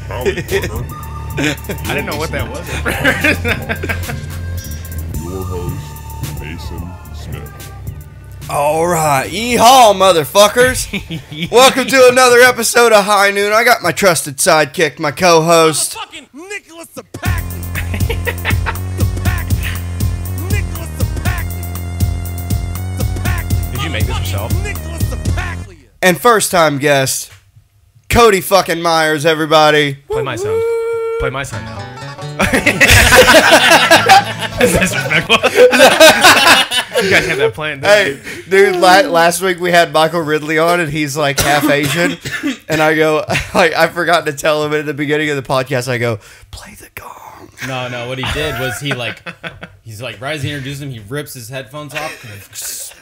Howdy, partner. I didn't know what that was. Your host, Mason Smith. All right, yeehaw, motherfuckers! Welcome to another episode of High Noon. I got my trusted sidekick, my co-host. Fucking Nicholas Ceppaglia. Nicholas Ceppaglia. Did you make this yourself? Nicholas Ceppaglia. And first-time guest, Cody fucking Miears, everybody. Play my sound. Play my sound now. That's disrespectful. You guys have that plan, don't you? Hey, dude, last week we had Michael Ridley on, and he's like half Asian. And I go, like, I forgot to tell him at the beginning of the podcast, I go, play the gong. No, what he did was he's like, right as he introduces him, he rips his headphones off, and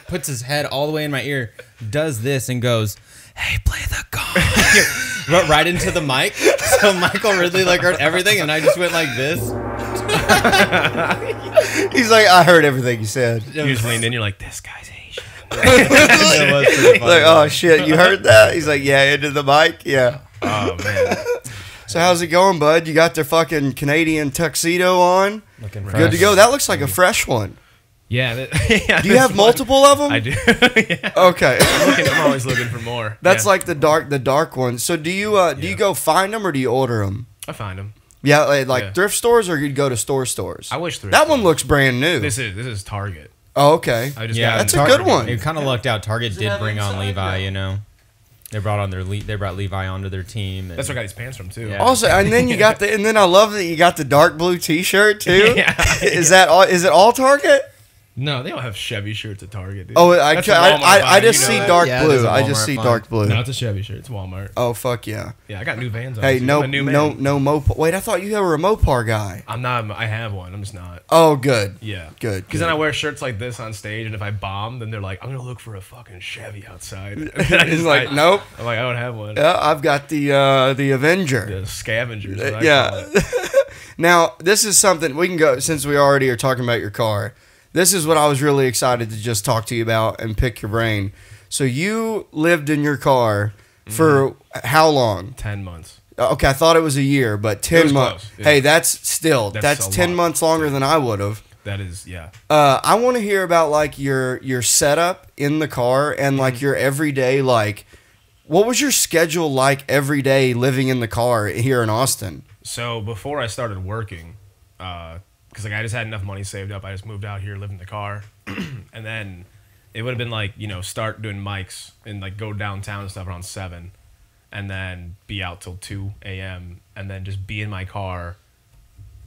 puts his head all the way in my ear, does this, and goes, hey, play the gong. Right into the mic. So Michael Ridley like heard everything, and I just went like this. He's like, I heard everything you said. You just leaned in, you're like, this guy's Asian. It was pretty funny. Like, oh shit, you heard that? He's like, yeah, into the mic, yeah. Oh, man. So how's it going, bud? You got their fucking Canadian tuxedo on? Looking Good to go. That looks like a fresh one. Yeah. Do you have multiple of them? I do. Yeah. Okay. I'm always looking for more. That's Yeah. like the dark ones. So do you go find them or do you order them? I find them. Yeah, like Yeah. thrift stores or you'd go to stores? I wish thrift That one stores. looks brand new. This is Target. Oh, okay. I just Yeah, got That's in a Target. good one. It kind of lucked out. Target did bring on Levi, you know. They brought Levi onto their team. And That's where I got these pants from too. Yeah. Also, and then you got and then I love that you got the dark blue T-shirt too. Yeah. Is it all Target? No, they don't have Chevy shirts at Target, dude. Oh, I That's a Walmart just find, see you know that? dark Yeah, blue. there's a I just Walmart see find. dark blue. No, it's a Chevy shirt. It's Walmart. Oh fuck yeah. Yeah, I got new Vans on. Hey, too. no, I'm a new no, man. no Mopar. Wait, I thought you were a Mopar guy. I'm not. I have one. I'm just not. Oh, good. Yeah. Good. Because then I wear shirts like this on stage, and if I bomb, then they're like, "I'm gonna look for a fucking Chevy outside." And then I He's just, like, nope. I'm like, I don't have one. Yeah, I've got the Avenger. The scavengers. What I call Yeah. it. Now, this is something we can go since we already are talking about your car. This is what I was really excited to just talk to you about and pick your brain. So you lived in your car for how long? 10 months. Okay, I thought it was a year, but 10 was months. close, yeah. Hey, that's That's a 10 lot. months longer than I would have. That is, yeah. I want to hear about like your setup in the car and like your everyday like. What was your schedule like every day living in the car here in Austin? So before I started working, because like I just had enough money saved up, I just moved out here, lived in the car, and then it would have been like start doing mics and like go downtown and stuff around 7, and then be out till 2 a.m. and then just be in my car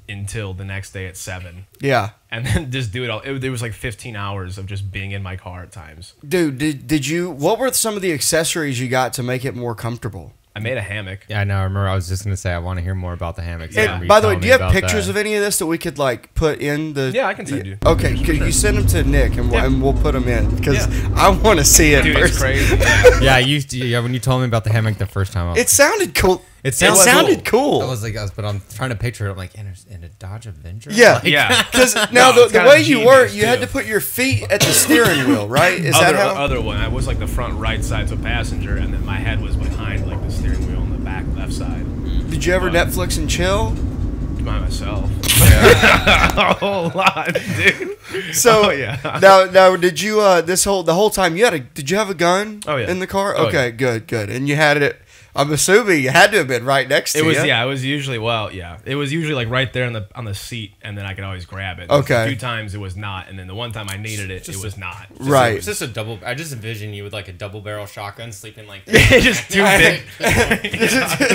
until the next day at 7, Yeah. and then just do it all. There was like 15 hours of just being in my car at times. Dude, did you? What were some of the accessories you got to make it more comfortable? I made a hammock. Yeah, I know. I remember. I was just gonna say I want to hear more about the hammocks. Yeah. I remember And you by the way, telling do me you have about pictures that. of any of this that we could like put in the? Yeah, I can send you. Okay, could you send them to Nick and Yeah. we'll put them in because Yeah. I want to see it. Dude, it's first. crazy. Yeah, when you told me about the hammock the first time, It sounded cool. It sounded cool. I was like, but I'm trying to picture it. I'm like, in a Dodge Avenger. Yeah, Like, Yeah. because now No, it's the kinda way you were, genius, you had too. to put your feet at the steering wheel, right? Is that how? Other one. I was like the front right side, so passenger, and then my head was behind like the steering wheel on the back left side. Did you ever Netflix and chill? By myself. A whole lot, dude. So Oh, yeah. now did you the whole time did you have a gun? Oh, yeah. In the car? Oh, Okay, good. And you had it. I'm assuming you had to have been right next to It was you. yeah. It was usually It was usually like right there on the seat, and then I could always grab it. Okay. A few times it was not, and then the one time I needed it, it was not. Right. It's just a double. I just envision you with like a double barrel shotgun, sleeping like It's just too big.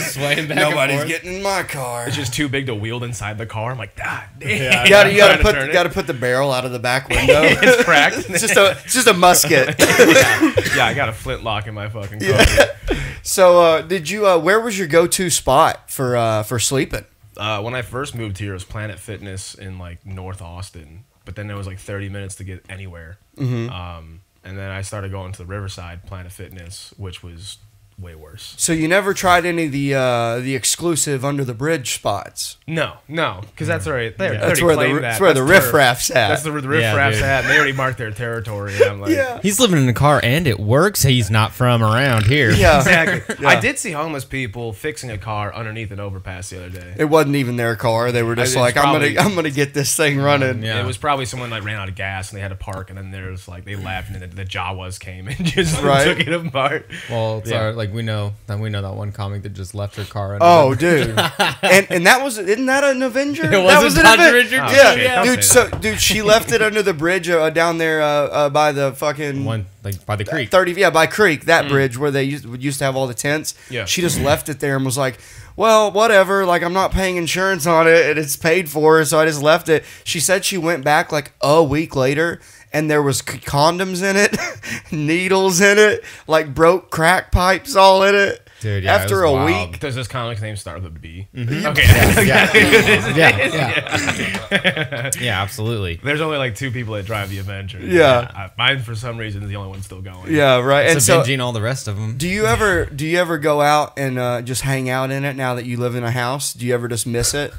swaying back Nobody's and forth. getting in my car. It's just too big to wield inside the car. I'm like, ah, damn. Yeah. You gotta I'm trying to turn it. gotta put the barrel out of the back window. It's cracked. It's just a musket. Yeah, I got a flintlock in my fucking car. So did you? Where was your go-to spot for sleeping? When I first moved here, it was Planet Fitness in like North Austin, but then it was like 30 minutes to get anywhere. And then I started going to the Riverside Planet Fitness, which was way worse. So you never tried any of the exclusive under the bridge spots? No, because that's already That's where the riffraff's at. That's where the riffraff's dude. at. And they already marked their territory. And I'm like, Yeah. He's living in a car and it works. He's not from around here. Yeah. exactly. Yeah. I did see homeless people fixing a car underneath an overpass the other day. It wasn't even their car. They were just It's like, probably- I'm gonna get this thing running. Yeah. It was probably someone like ran out of gas and they had to park, and then there's like they left, and then the Jawas came and just Right. took it apart. Well, it's Yeah. like we know that one comic that just left her car. Under Oh, the- dude, and that was isn't that an Avenger? It was that a was an Dodge Avenger. Avenger, Yeah, shit, don't dude. say So, dude, she left it under the bridge down there by the fucking one like by the creek. 30. Yeah, by Creek, that bridge where they used to have all the tents. Yeah. She just left it there and was like, well, whatever. Like, I'm not paying insurance on it, and it's paid for, so I just left it. She said she went back like a week later, and there was condoms in it, needles in it, like broke crack pipes all in it. Dude, yeah, After it was a wild. week. Does this comic's name start with a B? Mm-hmm. Okay. Yeah, absolutely. There's only like 2 people that drive the Avenger. Yeah. Mine for some reason is the only one still going. Yeah, right. It's And so, avenging all the rest of them. do you ever go out and just hang out in it now that you live in a house? Do you ever just miss it?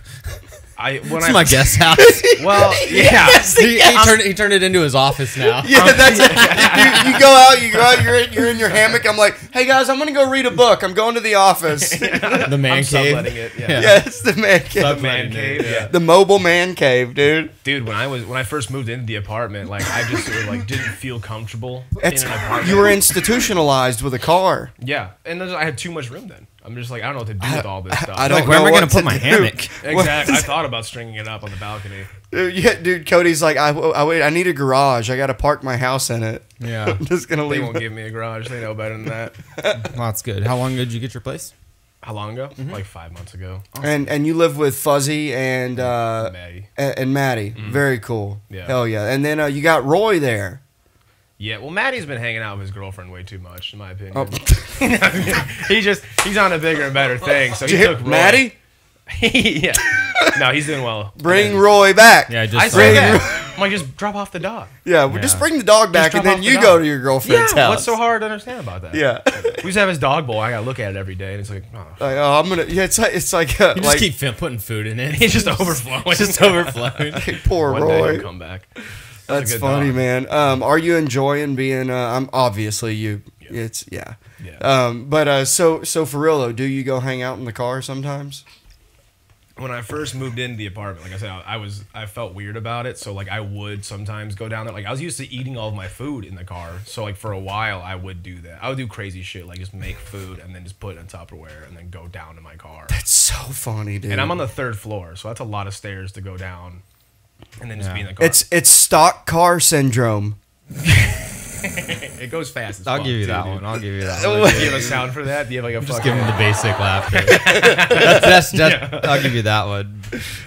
It's my guest house. Well, yeah. he turned it into his office now. Yeah, that's it. You go out, you're in your hammock. I'm like, hey guys, I'm gonna go read a book. I'm going to the office. The man I'm cave. subletting it. Yeah. Yeah, it's the man cave. The man cave. Yeah. The mobile man cave, dude. Dude, when I first moved into the apartment, like I just sort of like didn't feel comfortable It's, in an apartment. you were institutionalized with a car. Yeah, and then I had too much room then. I'm just like, I don't know what to do with all this stuff. I don't Like, where am know I gonna what put to my do. hammock? Exactly. I thought about stringing it up on the balcony. Yeah, dude. Cody's like, I need a garage. I got to park my house in it. Yeah. I'm just gonna They leave. won't give me a garage. They know better than that. Well, that's good. How long ago did you get your place? How long ago? Like 5 months ago. And you live with Fuzzy and Maddie. and Maddie. Very cool. Yeah. Hell yeah. And then you got Roy there. Yeah, well, Maddie's been hanging out with his girlfriend way too much, in my opinion. Oh. He's on a bigger and better thing. So he took Roy. Maddie, Yeah. No, he's doing well. bring Roy back. Yeah, I just said Bring- that. I'm like, just drop off the dog. Yeah, well, just bring the dog back, and drop then off you the go dog. to your girlfriend's house. What's so hard to understand about that? Yeah. We used to have his dog bowl. I gotta look at it every day, and it's like, oh, Like, oh, I'm gonna. Yeah, it's like you just like keep putting food in it. he's just overflowing. just overflowing. poor One day Roy. he'll come back. That's a good funny, dog. man. Are you enjoying being? I'm obviously you. It's yeah. Yeah. But so for real though, do you go hang out in the car sometimes? When I first moved into the apartment, like I said, I felt weird about it. So like I would sometimes go down there. Like I was used to eating all of my food in the car. So like for a while I would do that. I would do crazy shit like just make food and then just put it in Tupperware and then go down to my car. It's so funny, dude. And I'm on the 3rd floor, so that's a lot of stairs to go down and then just be in the car. It's stock car syndrome. It goes fast. As I'll fuck, give you too, that dude. one. I'll give you that Do one. you have a sound for that? Do you have like a Just fucking... give him the basic laughter. that's I'll give you that one.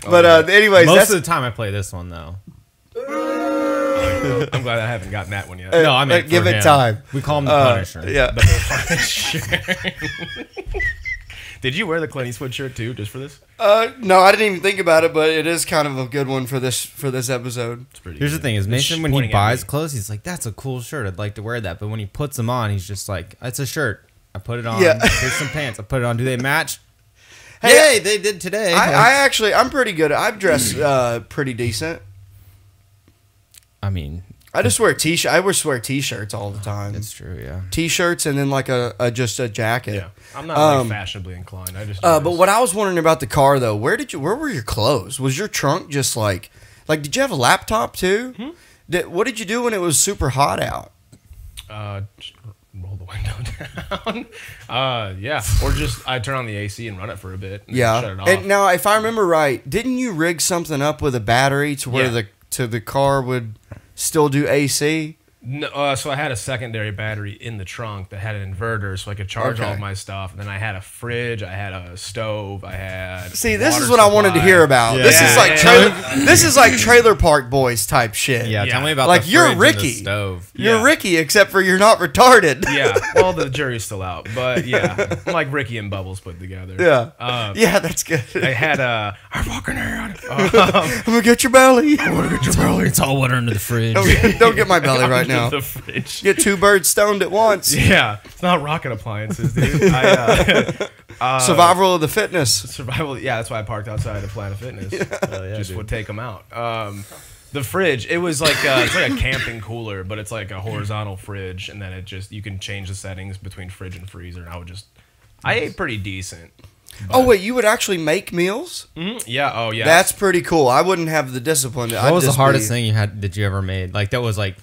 But anyways, Most that's of the time I play this one though. I'm glad I haven't gotten that one yet. No, I mean give it time. We call him the Punisher. Yeah. Did you wear the Clint Eastwood shirt too, just for this? No, I didn't even think about it, but it is kind of a good one for this episode. It's pretty Here's the good. thing: is It's Mason when he pointing at buys me. clothes, he's like, "That's a cool shirt. I'd like to wear that." But when he puts them on, he's just like, "It's a shirt. I put it on. Yeah. Here's some pants. I put it on. Do they match? Hey, Yay, they did today." I'm pretty good. I've dressed pretty decent. I mean, I just wear t-shirt. I just wear t-shirts all the time. it's true. Yeah. T-shirts and then like just a jacket. Yeah, I'm not like fashionably inclined. I just. But what I was wondering about the car though, where were your clothes? Was your trunk just like did you have a laptop too? What did you do when it was super hot out? Just roll the window down. Yeah, or just I turn on the AC and run it for a bit. And Yeah. shut it off. And now, if I remember right, didn't you rig something up with a battery to where Yeah. the car would still do AC? No, so I had a secondary battery in the trunk that had an inverter, so I could charge all Okay. of my stuff. And then I had a fridge, I had a stove, I had. See, this water is what I wanted to supply. hear about. Yeah. This is Yeah, like yeah. this is like Trailer Park Boys type shit. Yeah. Yeah. Tell me about Like, the you're fridge and Ricky. the stove. You're Yeah. Ricky, except for you're not retarded. Yeah, well, the jury's still out, but yeah, I'm like Ricky and Bubbles put together. Yeah. Yeah, that's good. I had I fucking had. I'm gonna get your belly. It's all water under the fridge. Don't get my belly right now. know. the fridge. Get 2 birds stoned at once. Yeah, it's not rocket appliances, dude. Survival of the fitness. Survival. Yeah, that's why I parked outside of Planet Fitness. Just dude. would take them out. The fridge. It was like it's like a camping cooler, but it's like a horizontal fridge, and then you can change the settings between fridge and freezer. And I ate pretty decent. Oh wait, you would actually make meals? Yeah. Oh yeah. That's pretty cool. I wouldn't have the discipline. What was the hardest thing that you ever made? Like that was like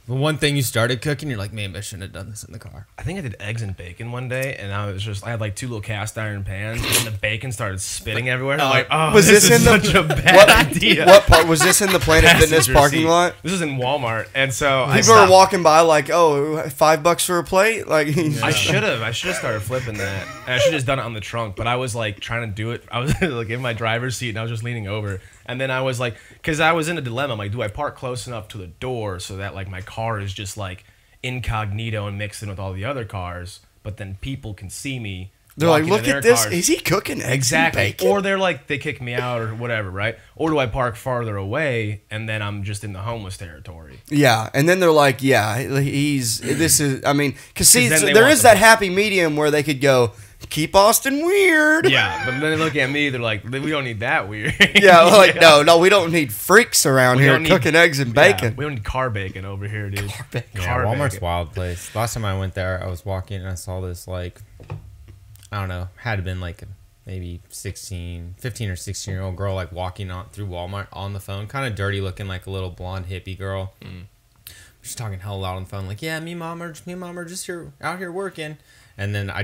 the one thing you started cooking. You're like, maybe I shouldn't have done this in the car. I think I did eggs and bacon one day, and I had like 2 little cast iron pans, and the bacon started spitting everywhere. I'm like, oh, was this is in such a bad idea. What part was this in the Planet Fitness Passenger parking seat. lot? This is in Walmart, and so People are walking by like, oh, $5 for a plate? Like, I should have started flipping that. And I should have just done it on the trunk, but I was like trying to do it. I was like in my driver's seat, and I was just leaning over. And then I was like, because I was in a dilemma. I'm like, do I park close enough to the door so that like my car is just like incognito and mixed in with all the other cars, but then people can see me. They're like, look at this. Cars. Is he cooking eggs and bacon? Or they're like, they kick me out or whatever, right? Or do I park farther away and then I'm just in the homeless territory? Yeah, and then they're like, yeah, this is, I mean, because see, then so they there want is the- that happy medium where they could go, keep Austin weird. Yeah, but then they look at me, they're like, we don't need that weird. Yeah, like, no, we don't need freaks around We here don't need- cooking eggs and bacon. Yeah, we don't need car bacon over here, dude. Yeah, Walmart's a wild place. Last time I went there, I was walking and I saw this like, I don't know, had to been like maybe 15 or 16-year-old girl like walking on through Walmart on the phone, kind of dirty looking, like a little blonde hippie girl. She's talking hell loud on the phone, like, yeah, me and mom are just out here working. And then I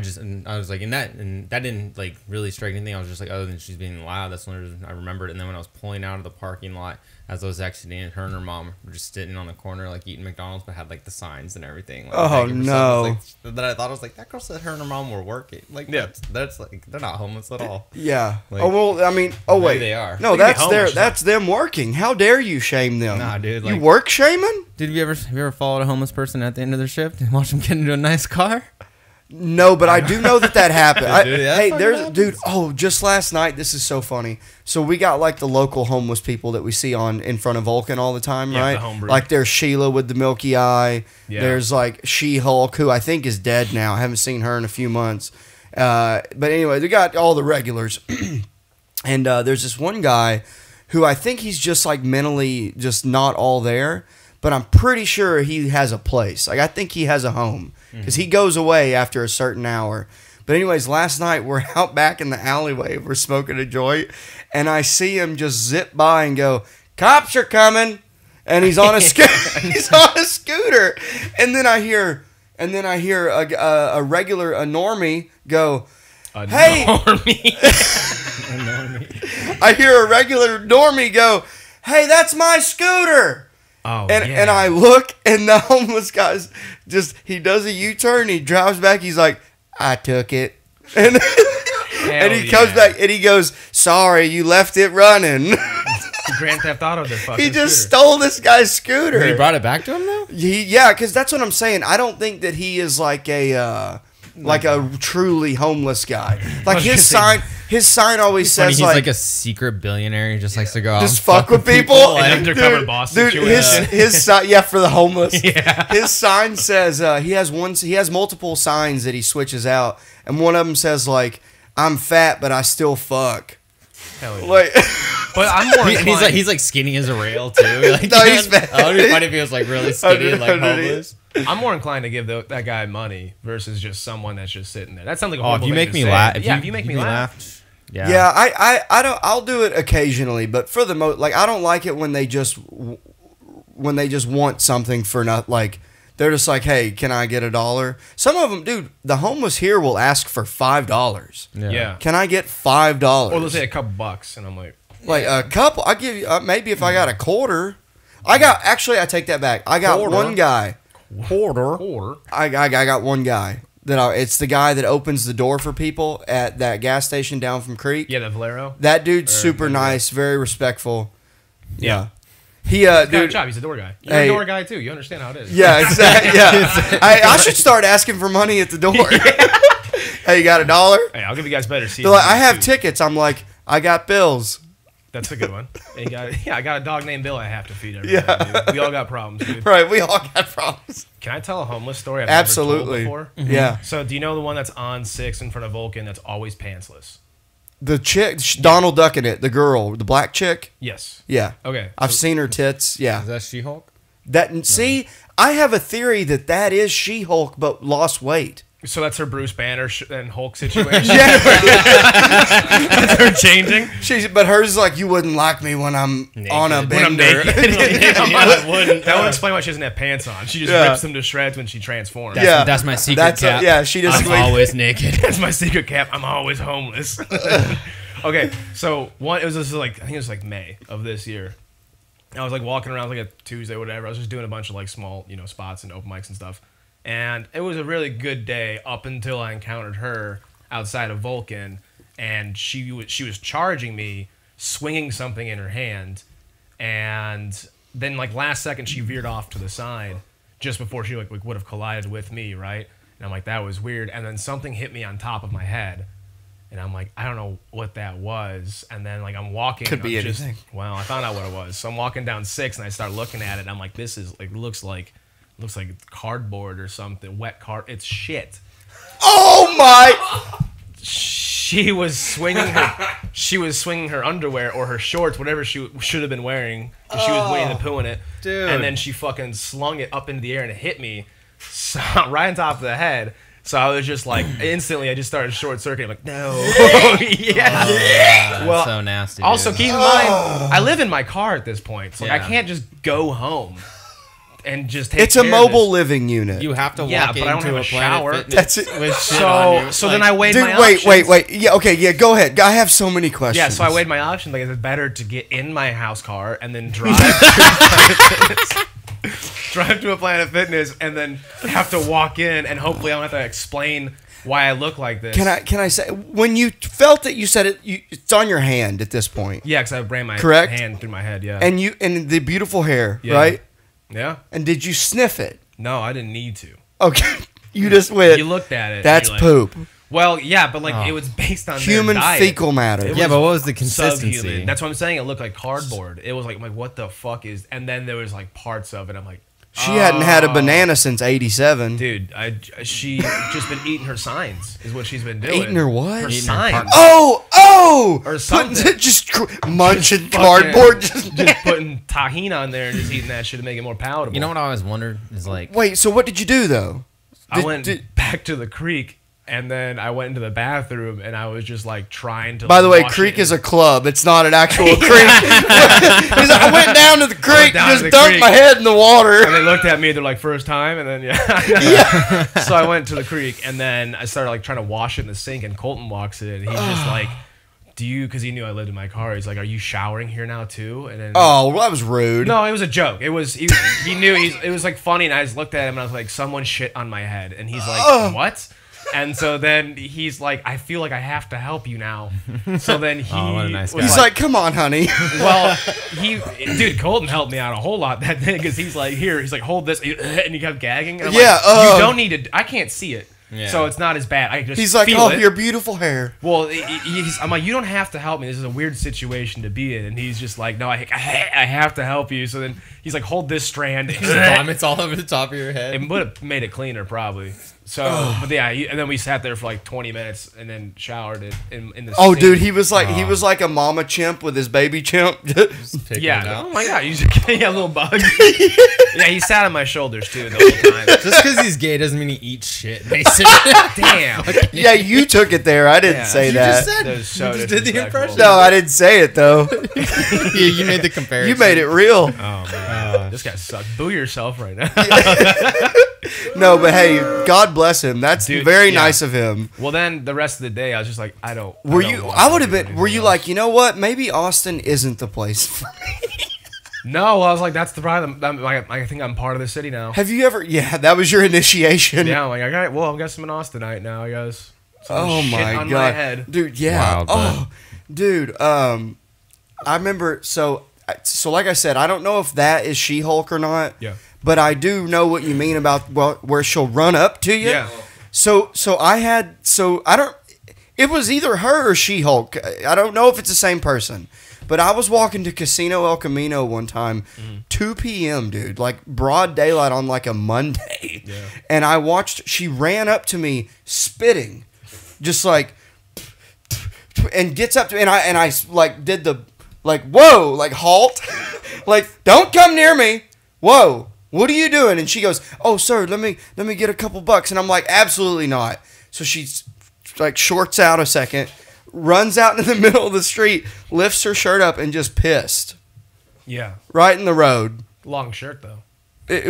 was like, and that didn't like really strike anything. I was just like, other than she's being loud, that's the only reason I remembered it. And then when I was pulling out of the parking lot, as I was exiting, her and her mom were just sitting on the corner, like eating McDonald's, but had like the signs and everything. Like, Oh, begging for no. something. Like, that I thought, I was like, that girl said her and her mom were working. Like, Yeah. that's like, they're not homeless at all. Yeah. Like, oh well, I mean, oh maybe wait, they are. No, They could be that's homeless. that's them working. How dare you shame them? Nah, dude, you like- work shaming? Have you ever followed a homeless person at the end of their shift and watch them get into a nice car? No, but I do know that happened. Dude, that Hey, fucking there's happens. dude. Oh, just last night, this is so funny. So we got like the local homeless people that we see in front of Vulcan all the time, Yeah, right? the homebrew. Like there's Sheila with the milky eye. Yeah. There's like She-Hulk, who I think is dead now. I haven't seen her in a few months. But anyway, they got all the regulars, and there's this one guy who I think he's just like mentally just not all there. But I'm pretty sure he has a place. Like, I think he has a home. Because he goes away after a certain hour. But anyways, last night, we're out back in the alleyway. We're smoking a joint. And I see him just zip by and go, cops are coming. And he's on a he's on a scooter. And then I hear a normie go, hey. I hear a regular normie go, hey, that's my scooter. Oh, And I look, and the homeless guy's he does a U-turn, he drives back, he's like, I took it. And, and he comes back, and he goes, sorry, you left it running. Grand Theft Auto, the fucking He just scooter. stole this guy's scooter. He brought it back to him though? Yeah, because that's what I'm saying. I don't think that he is like a truly homeless guy. Like his sign always Funny, says he's like like a secret billionaire. He just likes to go out just and fuck with people. An undercover boss Dude, situation. his sign, for the homeless. Yeah. His sign says he has multiple signs that he switches out, and one of them says like, "I'm fat, but I still fuck." Hell yeah. Like, But I'm more inclined. he's like skinny as a rail too. Like, No, he's fat. Oh, it'd be funny if he was like really skinny and like Underneath. homeless. I'm more inclined to give that guy money versus just someone that's just sitting there. That sounds like a Oh, horrible if you thing make to me say. laugh, If you make me laugh. yeah. I'll do it occasionally, but for the most, like, I don't like it when they just want something for not like. They're just like, hey, can I get $1? Some of them, dude, the homeless here will ask for $5. Yeah. Can I get $5? Or they'll say a couple bucks, and I'm like, Like a couple, I'll give you, maybe if I got a quarter. I take that back. I got Quarter? one guy. or I got one guy. It's the guy that opens the door for people at that gas station down from Creek. yeah, the Valero. That dude's Or super maybe- nice, very respectful. Yeah. He He's got a dude. job. He's a door guy. You're Hey. a door guy too. You understand how it is. Yeah, exactly. Yeah, I should start asking for money at the door. Hey, you got $1? Hey, I'll give you guys better seats. They're like, I have tickets. I'm like, I got bills. That's a good one. And I got a dog named Bill I have to feed every day. Yeah. Dude. We all got problems, dude. Right, we all got problems. Can I tell a homeless story I've Absolutely. never told before? Yeah. So do you know the one that's on 6 in front of Vulcan that's always pantsless? The chick, Donald Duck in it, the girl, the black chick. Yes. Yeah. Okay. I've seen her tits. Yeah. Is that She-Hulk? See, I have a theory that is She-Hulk, but lost weight. So that's her Bruce Banner and Hulk situation. That's her changing. But hers is like, you wouldn't like me when I'm on a When I'm bender. naked. I wouldn't. That would explain why she doesn't have pants on. She just Yeah. rips them to shreds when she transforms. Yeah. That's my secret cap. Yeah, she just. I'm always naked. That's my secret cap. I'm always homeless. Okay, so it was just like I think it was like May of this year. I was like walking around like a Tuesday, whatever. I was just doing a bunch of like small, spots and open mics and stuff. And it was a really good day up until I encountered her outside of Vulcan, and she was charging me, swinging something in her hand, and then like last second she veered off to the side just before she like would have collided with me, right? And I'm like, that was weird. And then something hit me on top of my head. And I'm like, I don't know what that was. And then like I'm walking. Could be anything. Well, I found out what it was. So I'm walking down 6 and I start looking at it. And I'm like, this is like looks like cardboard or something. Wet card. It's shit. Oh my! She was swinging her underwear or her shorts, whatever she should have been wearing. And she was waiting to poo in it. Dude. And then she fucking slung it up into the air and it hit me right on top of the head. So I was just like, instantly, I just started short circuiting. I'm like, no. Yeah. Well, so nasty. Also, dude. keep in mind, I live in my car at this point. So like, I Yeah. can't just go home and just take It's a care of mobile this. living unit. You have to Yeah, walk but I don't into have a a Planet shower. Fitness That's it. with shit on you. So then I weighed Dude, my wait. options. Yeah, okay, yeah, go ahead. I have so many questions. Yeah, so I weighed my options. Like, is it better to get in my house car and then drive to a Planet Fitness and then have to walk in and hopefully I don't have to explain why I look like this? Can I say, when you felt it, you said it, it's on your hand at this point. Yeah, because I ran my Correct? hand through my head, yeah. And the beautiful hair, Yeah. right? Yeah? And did you sniff it? No, I didn't need to. Okay. You just went, You looked at it. and that's you're like, poop. Well, yeah, but like it was based on Human their diet. fecal matter. It Yeah, was but what was the consistency? Subhuman. That's what I'm saying. It looked like cardboard. It was like what the fuck is? And then there was like parts of it. I'm like, She hadn't had a banana since 87. dude, she just been eating her signs. Is what she's been doing. Eating her what? Her Eating her signs. parts. Oh! Or something. Just munching Fucking- cardboard. just putting tahini on there and just eating that shit to make it more palatable. You know what I always wondered is like, Wait, so what did you do, though? I went back to the creek. And then I went into the bathroom, and I was just like trying to. By the way, wash creek it is a club. It's not an actual creek. He's like, I went down to the creek, down to just the dunked creek. my head in the water. And they looked at me. They're like, first time, and then yeah. So I went to the creek, and then I started like trying to wash it in the sink. And Colton walks in. He's just like, "Do you?" Because he knew I lived in my car. He's like, "Are you showering here now too?" And then Oh, well, that was rude. no, it was a joke. It was he knew it was like funny, and I just looked at him and I was like, "Someone shit on my head," and he's like, "What?" And so then he's like, I feel like I have to help you now. So then he Oh, what a nice was guy. He's like, come on, honey. well, dude, Colton helped me out a whole lot that day because he's like, here, he's like, hold this, and he kept gagging. And I'm Yeah, like, you don't need to. I can't see it, Yeah. so it's not as bad. I just He's like, feel oh, it. your beautiful hair. Well, I'm like, you don't have to help me. This is a weird situation to be in. And he's just like, no, I have to help you. So then he's like, hold this strand. just vomits all over the top of your head. It would have made it cleaner, probably. So, but yeah, and then we sat there for like 20 minutes and then showered it in the Oh, sink. dude, he was like a mama chimp with his baby chimp. Picking it Yeah. out. Oh my god, he's a little bug. Yeah, he sat on my shoulders too the whole time. Just because he's gay doesn't mean he eats shit, basically. Damn. Yeah, you took it there. I didn't Yeah. say You that. just said- That was so You just did the disrespectful. impression. No, I didn't say it though. you made the comparison. You made it real. Oh man, this guy sucks. Boo yourself right now. No, but hey, God bless him. That's Dude, very yeah. nice of him. Well, then the rest of the day, I was just like, I don't. Were don't you? want I to would have do been. anything Were you else. like, you know what? Maybe Austin isn't the place for me. No, I was like, that's the problem. I think I'm part of the city now. Have you ever? Yeah, that was your initiation. Yeah, I'm like, I guess I'm an Austinite now. I guess. Oh Shit my on god, my head. dude. Yeah. Wild, oh, dude. I remember. So like I said, I don't know if that is She-Hulk or not. Yeah. But I do know what you mean about where she'll run up to you. Yeah. So I don't. It was either her or She-Hulk. I don't know if it's the same person. But I was walking to Casino El Camino one time, 2 p.m., dude, like broad daylight on like a Monday. Yeah. And I watched, she ran up to me spitting, just like, and gets up to me, and I like did the, like, whoa, like halt, like, don't come near me, whoa. What are you doing? And she goes, oh, sir, let me get a couple bucks. And I'm like, absolutely not. So she's like shorts out a second, runs out into the middle of the street, lifts her shirt up, and just pissed Yeah. right in the road. Long shirt though.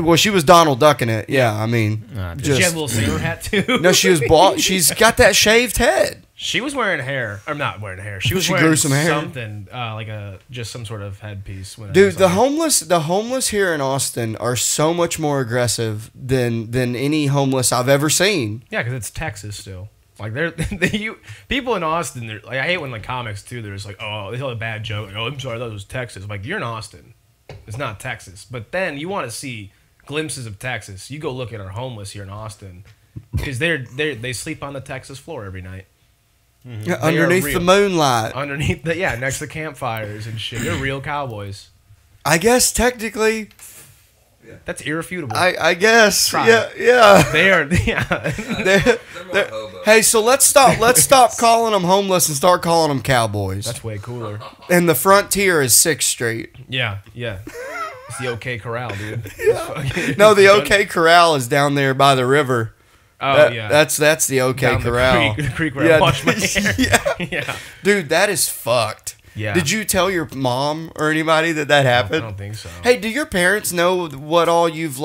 Well, she was Donald ducking it. Yeah, I mean, Nah, dude. Did she have just a little sailor hat too? no, she was bald. She's got that shaved head. She was wearing hair. Or not wearing hair. She was She wearing grew some hair. something like just some sort of headpiece. When I Dude, was the like- homeless here in Austin are so much more aggressive than any homeless I've ever seen. Yeah, because it's Texas still. Like people in Austin. They're, like I hate when like comics too. They're just like, oh, they tell a bad joke. Like, oh, I'm sorry, that was Texas. I'm like, you're in Austin. It's not Texas. But then you want to see glimpses of Texas. You go look at our homeless here in Austin because they sleep on the Texas floor every night. Yeah, They are underneath real. the moonlight. Underneath next to campfires and shit. They're real cowboys. I guess technically, That's irrefutable. I guess. Try Yeah. they are. Yeah. Hey, so let's stop calling them homeless and start calling them cowboys. That's way cooler. And the frontier is 6th Street. Yeah. It's the OK Corral, dude. No, the OK Corral is down there by the river. Oh yeah. That's the OK Down Corral. The creek where I wash my hair. yeah. Yeah. Dude, that is fucked. Yeah. Did you tell your mom or anybody that happened? I don't think so. Hey, do your parents know what all you've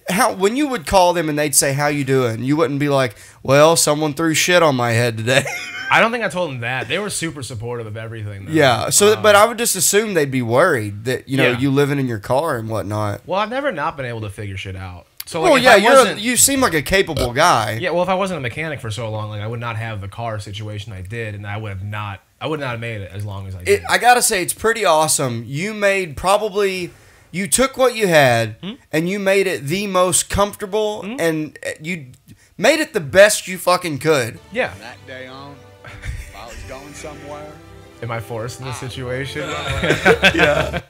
how when you would call them and they'd say how you doing, you wouldn't be like, well, someone threw shit on my head today. I don't think I told them that. They were super supportive of everything. Though. Yeah. So, but I would just assume they'd be worried that Yeah. you living in your car and whatnot. Well, I've never not been able to figure shit out. So like, Well, if yeah, I wasn't- you seem like a capable guy. Yeah, well, if I wasn't a mechanic for so long, like I would not have the car situation I did, and I would not have made it as long as I did. I gotta say, it's pretty awesome. You took what you had and you made it the most comfortable, and you made it the best you fucking could. Yeah. That day on, if I was going somewhere, Am I forced in this situation? Yeah.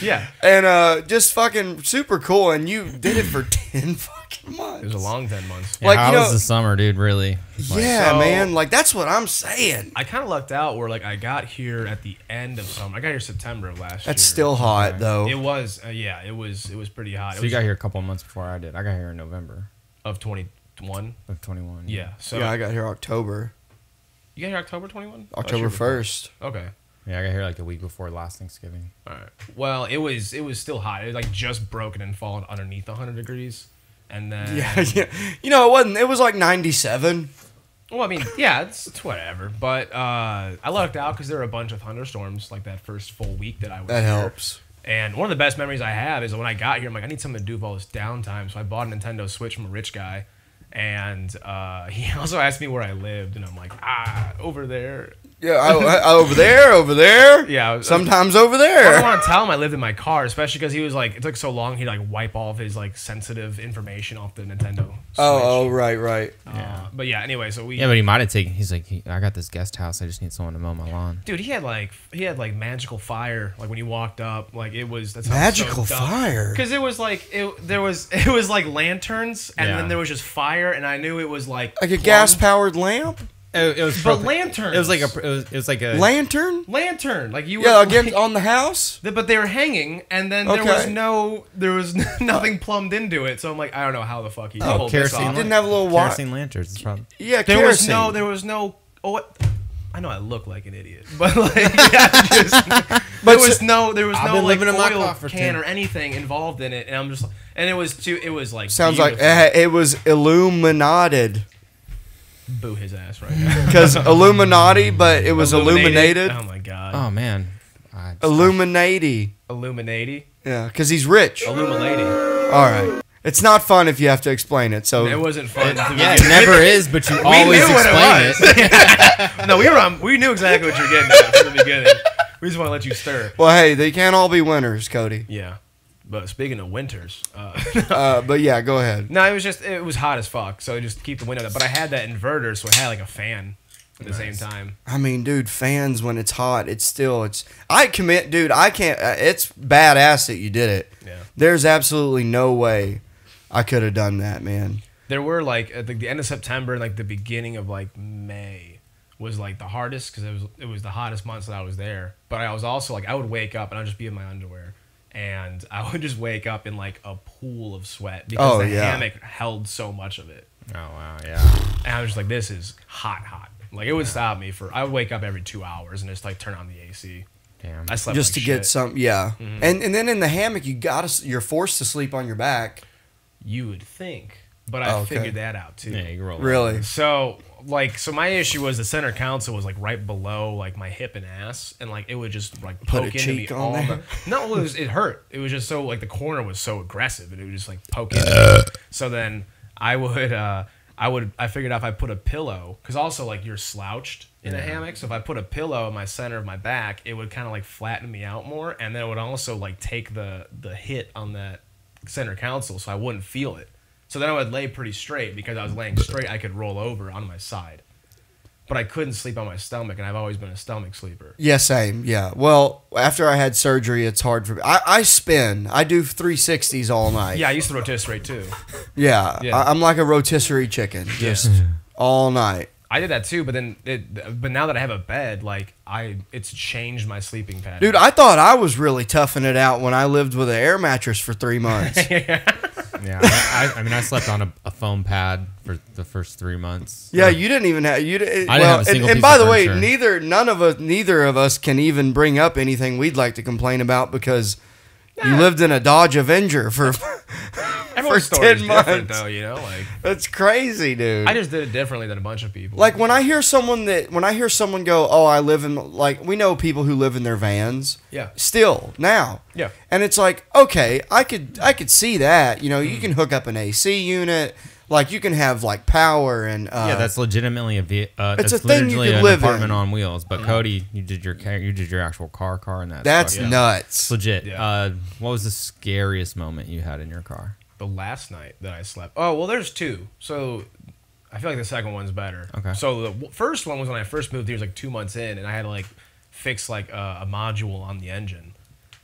Yeah. And just fucking super cool. And you did it for 10 fucking months. It was a long 10 months. Yeah, Like, how you know- was the summer, dude? Really? Yeah, so- man. Like, that's what I'm saying. I kind of lucked out where like I got here at the end of summer. I got here September of last year. That's still hot, though. It was, yeah, it was pretty hot. So It you was got here a couple of months before I did. I got here in November of 21. of 21. Yeah. So Yeah, I got here October. you got here October 21? October 1st. Okay. Yeah, I got here like the week before last Thanksgiving. All right. Well, it was still hot. It was like just broken and fallen underneath 100 degrees, and then Yeah. You know, it wasn't. It was like 97. Well, I mean, yeah, it's whatever. But I lucked out because there were a bunch of thunderstorms like that first full week that I was That here. helps. And one of the best memories I have is when I got here, I'm like, I need something to do with all this downtime. So I bought a Nintendo Switch from a rich guy. And he also asked me where I lived. And I'm like, over there. Yeah, I over there. Yeah. Sometimes over I there. don't want to tell him I lived in my car, especially because he was like, it took so long, he'd like wipe all of his like sensitive information off the Nintendo Switch. Oh, right. But yeah, anyway, so we. Yeah, but he might have taken. He's like, I got this guest house. I just need someone to mow my lawn. Dude, he had like magical fire. Like when you walked up, like it was that's Magical fire? Because it was like it was like lanterns, and Yeah. then there was just fire, and I knew it was like Like a plumbed- gas powered lamp? It was But lanterns. It was like it was like a Lantern? lantern. Like you Yeah, were again like- on the house? but they were hanging, and then Okay. there was nothing plumbed into it. So I'm like, I don't know how the fuck he oh, pulled this kerosene. off. Didn't have a little wire. kerosene lanterns. It's probably, Yeah, There kerosene. was no. Oh, what? I know I look like an idiot, but like, yeah, there was no I've like been living in my oil car for can 10. or anything involved in it, and I'm just, and it was like Sounds like beautiful. it was Illuminated. Boo his ass right now. Because Illuminati, but it was illuminated. Oh my god. oh man, Illuminati. Illuminati. Yeah, because he's rich. Illuminati. All right. It's not fun if you have to explain it. So It wasn't fun. to yeah, begin it never is. But you We always knew what explain it. No, we knew exactly what you're getting at from the beginning. We just want to let you stir. well, hey, they can't all be winners, Cody. Yeah. But speaking of winters, But yeah, go ahead. no, it was hot as fuck. So just keep the window up. But I had that inverter, so it had like a fan. at the same time. I mean, dude, fans when it's hot, I commit, dude, I can't, it's badass that you did it. Yeah. There's absolutely no way I could have done that, man. There were like at the end of September and like the beginning of like May was like the hardest because it was the hottest months that I was there. But I was also like I would wake up and I'd just be in my underwear and I would just wake up in like a pool of sweat because the hammock held so much of it. Oh wow, yeah. And I was just like, this is hot. Like it would stop me I would wake up every 2 hours and just like turn on the AC. Damn. I slept Just like to get shit. some, and then in the hammock you're forced to sleep on your back. You would think, but I figured that out too. Yeah, you can roll. Really? So my issue was the center console was like right below like my hip and ass, and like it would just like Put a poke into me cheek on all there? No, it hurt. It was just so like the corner was so aggressive, and it would just like poke into me. So then I figured out if I put a pillow, because also like you're slouched in a hammock, so if I put a pillow in my center of my back, it would kind of like flatten me out more, and then it would also like take the hit on that center console, so I wouldn't feel it. So then I would lay pretty straight. Because I was laying straight, I could roll over on my side. But I couldn't sleep on my stomach, and I've always been a stomach sleeper. Yeah, same. Yeah. Well, after I had surgery, it's hard for me. I spin. I do 360s all night. Yeah, I used to rotisserie too. Yeah. Yeah. I'm like a rotisserie chicken, just all night. I did that too, but now that I have a bed, like it's changed my sleeping pattern. Dude, I thought I was really toughing it out when I lived with an air mattress for 3 months. Yeah, I mean, I slept on a foam pad for the first 3 months. Yeah, you didn't even have. I didn't have a single and piece by of the way, furniture. neither of us can even bring up anything we'd like to complain about because you lived in a Dodge Avenger for Everyone's for story 10 is different, months. though. You know, like That's crazy, dude. I just did it differently than a bunch of people. Like when I hear someone go, "Oh, I live in," like we know people who live in their vans. Yeah. Still now. Yeah. And it's like, okay, I could see that. You know, you can hook up an AC unit. Like you can have like power and Yeah, that's legitimately it's that's a thing you literally could an live apartment in. on wheels. But Cody, you did your actual car, and that's fucking- nuts. It's legit. Yeah. What was the scariest moment you had in your car? the last night that I slept. Oh, well, there's two. So I feel like the second one's better. Okay. So the first one was when I first moved here, it was like 2 months in, and I had to like fix like a module on the engine.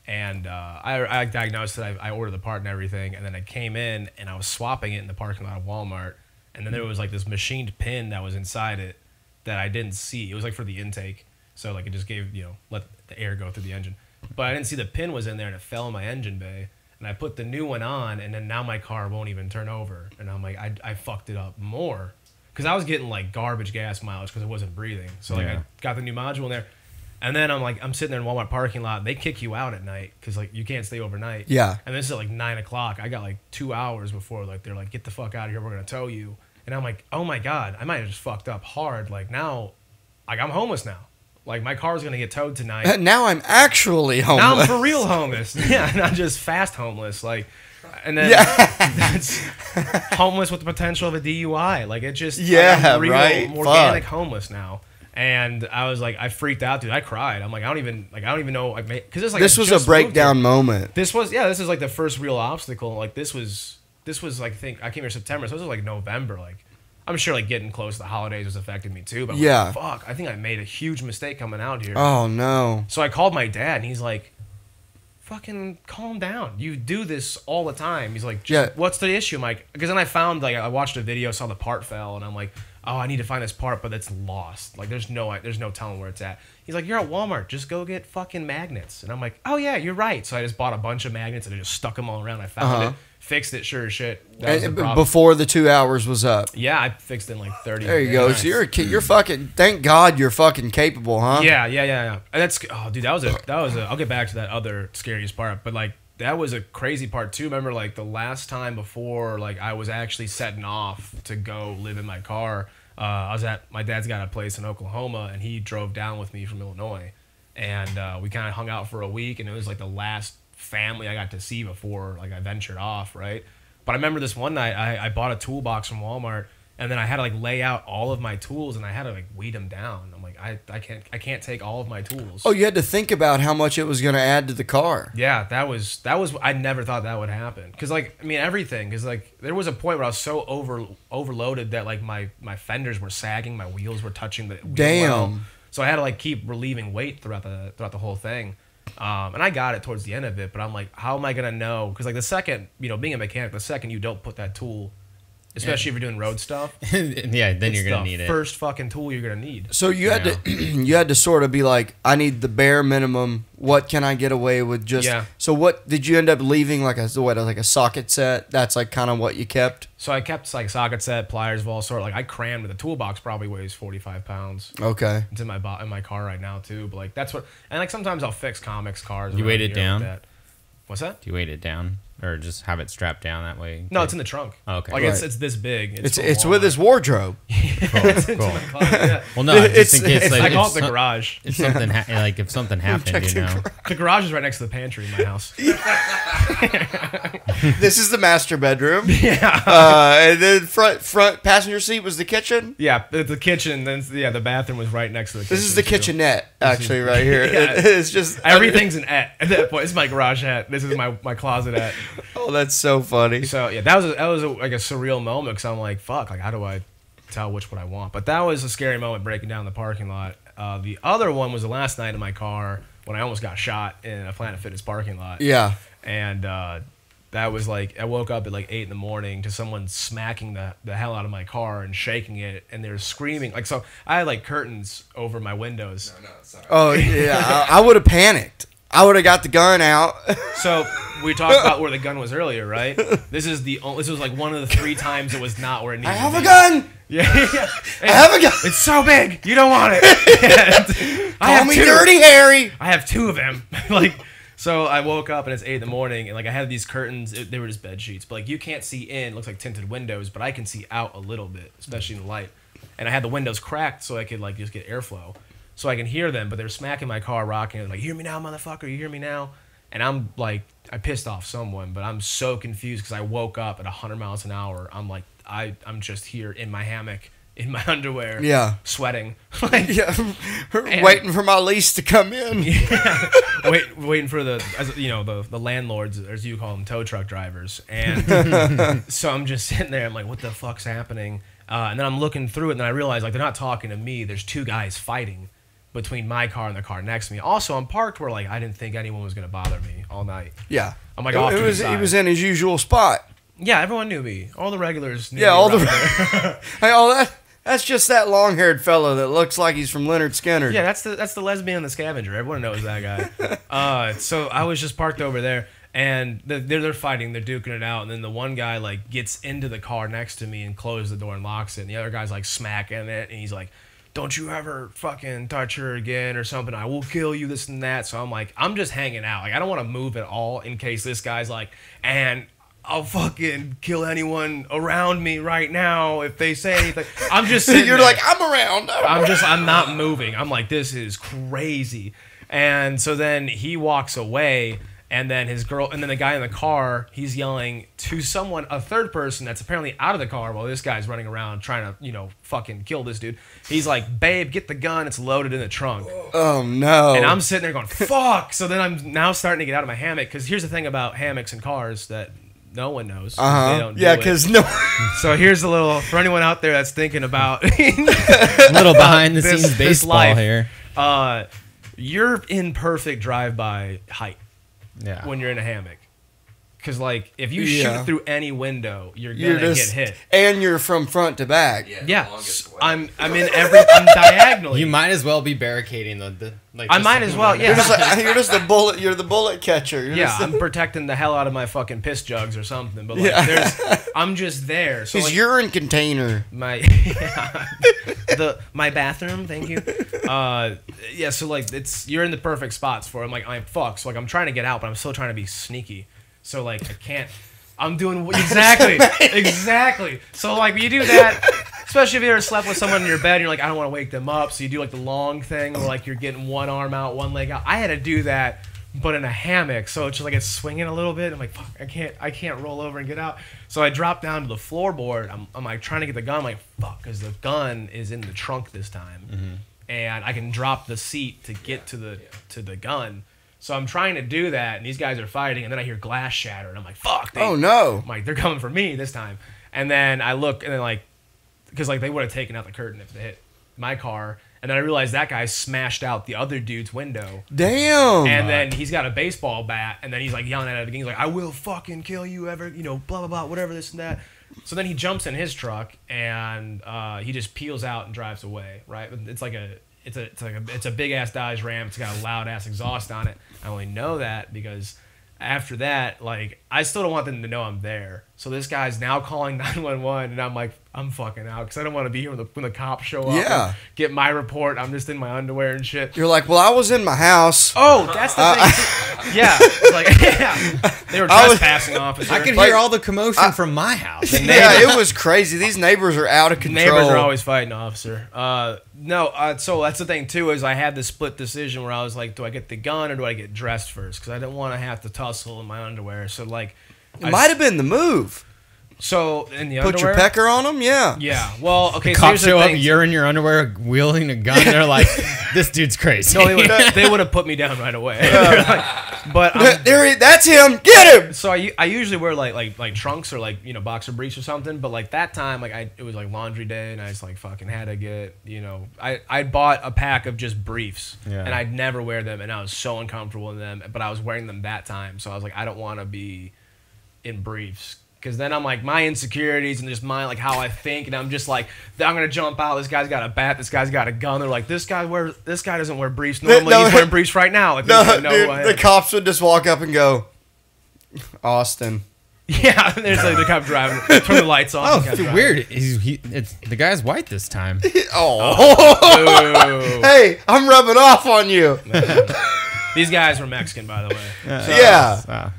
And I diagnosed it. I ordered the part and everything, and then I came in and I was swapping it in the parking lot of Walmart, and then there was like this machined pin that was inside it that I didn't see. It was like for the intake, so like it just gave let the air go through the engine, but I didn't see the pin was in there, and it fell in my engine bay. And I put the new one on, and then now my car won't even turn over, and I'm like I fucked it up more because I was getting like garbage gas mileage because it wasn't breathing. So like I got the new module in there. And then I'm sitting there in Walmart parking lot. And they kick you out at night because like you can't stay overnight. Yeah. And this is at like 9 o'clock. I got like 2 hours before like they're like, get the fuck out of here. We're gonna tow you. And I'm like, oh my god, I might have just fucked up hard. Like now, like I'm homeless now. Like my car's gonna get towed tonight. Now I'm actually homeless. Now I'm for real homeless. Yeah, not just fast homeless. Like, and then that's homeless with the potential of a DUI. Like it just I'm real, right. organic Fuck. homeless now. And I was like, I freaked out, dude. I cried. I'm like, I don't even know, like, because it's like This I was just a breakdown moved moment. here. This is like the first real obstacle. Like this was like I came here September, so this was like November. Like I'm sure like getting close to the holidays was affecting me too. But I'm Yeah. like, fuck, I think I made a huge mistake coming out here. Oh no. So I called my dad, and he's like, fucking calm down. You do this all the time. He's like, Yeah. what's the issue, Mike? Because then I found, like, I watched a video, saw the part fell, and I'm like, oh, I need to find this part, but it's lost. Like, there's no telling where it's at. He's like, you're at Walmart. Just go get fucking magnets. And I'm like, oh, yeah, you're right. So I just bought a bunch of magnets, and I just stuck them all around. I found it, fixed it, sure as shit. That was the problem. Before the 2 hours was up. Yeah, I fixed it in like 30 There you go. minutes. So you're fucking. Thank God you're fucking capable, huh? Yeah. And that's dude. That was a. I'll get back to that other scariest part, but like that was a crazy part too. Remember, like the last time before, like I was actually setting off to go live in my car. I was at my dad's got a place in Oklahoma, and he drove down with me from Illinois, and we kind of hung out for a week, and it was like the last family I got to see before like I ventured off, right? But I remember this one night I bought a toolbox from Walmart. And then I had to like lay out all of my tools, and I had to like weight them down. I'm like, I can't take all of my tools. Oh, you had to think about how much it was going to add to the car. Yeah, that was I never thought that would happen. Cause like I mean everything. Cause like there was a point where I was so overloaded that like my fenders were sagging, my wheels were touching the wheel well. Damn. So I had to like keep relieving weight throughout the whole thing. And I got it towards the end of it, but I'm like, how am I gonna know? Because like the second, being a mechanic, the second you don't put that tool, especially if you're doing road stuff, Yeah, then you're gonna the need it. first fucking tool you're gonna need. So you had to you had to sort of be like, I need the bare minimum. What can I get away with? Just Yeah. So what did you end up leaving like a socket set? That's like kind of what you kept. So I kept like socket set, pliers of all sort. Like I crammed with the toolbox probably weighs 45 pounds. Okay. It's in my car right now too. But like that's what, and like sometimes I'll fix comics cars. You around weight it here down? like that. What's that? Do you weight it down or just have it strapped down that way? No, it's in the trunk. Oh, okay. Like Right. it's this big. It's with his wardrobe. It's in my closet, yeah. Well, no, just in case. it's- Like, I call if it the some- garage. If something if something happened, you know. The garage is right next to the pantry in my house. This is the master bedroom. Yeah. And then front passenger seat was the kitchen. Yeah, the kitchen. Then the bathroom was right next to the kitchen. This is the too. kitchenette, actually, right here. Yeah. It's just Everything's an at that point. This is my garage hat. This is my closet hat. Oh, that's so funny. So yeah, that was like a surreal moment because I'm like, fuck, like how do I tell which one I want? But that was a scary moment breaking down the parking lot. The other one was the last night in my car when I almost got shot in a Planet Fitness parking lot. Yeah. And that was like I woke up at like 8 in the morning to someone smacking the hell out of my car and shaking it, and they were screaming like, so I had like curtains over my windows. Oh yeah, I would have panicked. I would have got the gun out. So we talked about where the gun was earlier, right? This was like one of the 3 times it was not where it needed I have to a be. gun. Yeah. I have a gun. It's so big, you don't want it. I Call have me 2. Dirty Harry. I have 2 of them. Like, so I woke up and it's 8 in the morning, and like I had these curtains. They were just bed sheets, but like you can't see in. It looks like tinted windows, but I can see out a little bit, especially in the light. And I had the windows cracked so I could like just get airflow, so I can hear them. But they're smacking my car, rocking it, like, "Hear me now, motherfucker! You hear me now?" And I'm like, I pissed off someone, but I'm so confused because I woke up at 100 miles an hour. I'm like, I'm just here in my hammock, in my underwear, Yeah. sweating, like, Yeah. Waiting for my lease to come in. waiting for the landlords, as you call them, tow truck drivers. And so I'm just sitting there. I'm like, what the fuck's happening? And then I'm looking through it, and then I realize like they're not talking to me. There's 2 guys fighting between my car and the car next to me. Also, I'm parked where like I didn't think anyone was gonna bother me all night. Yeah. I'm like off to the He side. was in his usual spot. Yeah, everyone knew me. All the regulars knew Yeah, me all the around there. Hey, oh, that's just that long-haired fellow that looks like he's from Leonard Skinner. Yeah, that's the lesbian and the scavenger. Everyone knows that guy. So I was just parked over there, and they're fighting. They're duking it out, and then the one guy like gets into the car next to me and closes the door and locks it. And the other guy's like smacking it, and he's like, "Don't you ever fucking touch her again or something. I will kill you, this and that." So I'm like, I'm just hanging out. Like I don't want to move at all in case this guy's like, and I'll fucking kill anyone around me right now if they say anything. I'm just sitting You're there. like, I'm around. I'm not moving. I'm like, this is crazy. And so then he walks away, and then the guy in the car, he's yelling to someone, a third person that's apparently out of the car while this guy's running around trying to, fucking kill this dude. He's like, "Babe, get the gun. It's loaded in the trunk." Oh no. And I'm sitting there going, "Fuck." So then I'm now starting to get out of my hammock, because here's the thing about hammocks and cars that no one knows. They don't do Yeah, it. because no. So here's a little, for anyone out there that's thinking about A little behind the scenes this baseball life. here. You're in perfect drive-by height Yeah. when you're in a hammock. Because, like, if you Yeah. shoot through any window, you're You're gonna just get hit. and you're from front to back. Yeah, I'm diagonally. You might as well be barricading the like. I just might like- as well, You're yeah. just like, you're just the bullet. You're the bullet catcher. You're Yeah, just the- I'm protecting the hell out of my fucking piss jugs or something. But like, Yeah. I'm just there. So his like, urine container. my my bathroom, thank you. Yeah, so like you're in the perfect spots for it. I'm like, I'm fucked. So like I'm trying to get out, but I'm still trying to be sneaky. So like I can't. I'm doing exactly. So like you do that, especially if you ever slept with someone in your bed and you're like, I don't want to wake them up. So you do like the long thing where like you're getting one arm out, one leg out. I had to do that, but in a hammock. So it's just like it's swinging a little bit. I'm like, fuck, I can't roll over and get out. So I drop down to the floorboard. I'm like trying to get the gun. I'm like, fuck, because the gun is in the trunk this time. and I can drop the seat to get to the gun. So I'm trying to do that, and these guys are fighting, and then I hear glass shatter, and I'm like, fuck. Oh, no. I'm like, they're coming for me this time. And then I look, and then, like, because, like, they would have taken out the curtain if they hit my car. And then I realized that guy smashed out the other dude's window. Damn. And then he's got a baseball bat, and then he's, like, yelling at it again. He's like, I will fucking kill you ever, you know, blah, blah, blah, whatever, this and that. So then he jumps in his truck, and he just peels out and drives away, right? It's like it's a big ass Dodge Ram. It's got a loud ass exhaust on it. I only know that because after that, like, I still don't want them to know I'm there. So this guy's now calling 911, and I'm like, I'm fucking out because I don't want to be here when the cops show up. Yeah. And get my report. I'm just in my underwear and shit. You're like, well, I was in my house. Oh, that's the thing. Yeah, it's like, yeah, they were trespassing officer. I could Like- hear all the commotion from my house. And Yeah, it was crazy. These neighbors are out of control. Neighbors are always fighting, officer. So that's the thing too, is I had this split decision where I was like, do I get the gun or do I get dressed first? Because I didn't want to have to tussle in my underwear. So like, It might have been the move. So in the Put underwear, your pecker on them, yeah. Yeah. Well, okay. So Cops here's the show up, thing. you're in your underwear wielding a gun. They're like, this dude's crazy. No, they would have put me down right away. They're like, but That's him. Get him. so I usually wear like trunks or like, you know, boxer briefs or something. But like that time, like it was like laundry day, and I just like fucking had to get, you know, I bought a pack of just briefs, Yeah. and I'd never wear them, and I was so uncomfortable in them. But I was wearing them that time, so I was like, I don't want to be in briefs. Because then I'm like, my insecurities and just my, like, how I think, and I'm just like, I'm gonna jump out. This guy's got a bat. This guy's got a gun. They're like, this guy doesn't wear briefs normally. No, He's wearing briefs right now. Like, No, no dude, way. the cops would just walk up and go, Austin. Yeah, and there's like the cop driving, turn the lights on. Oh, the cop it's driving. weird. It's the guy's white this time. Oh. Ooh. Hey, I'm rubbing off on you. These guys were Mexican, by the way. Yeah.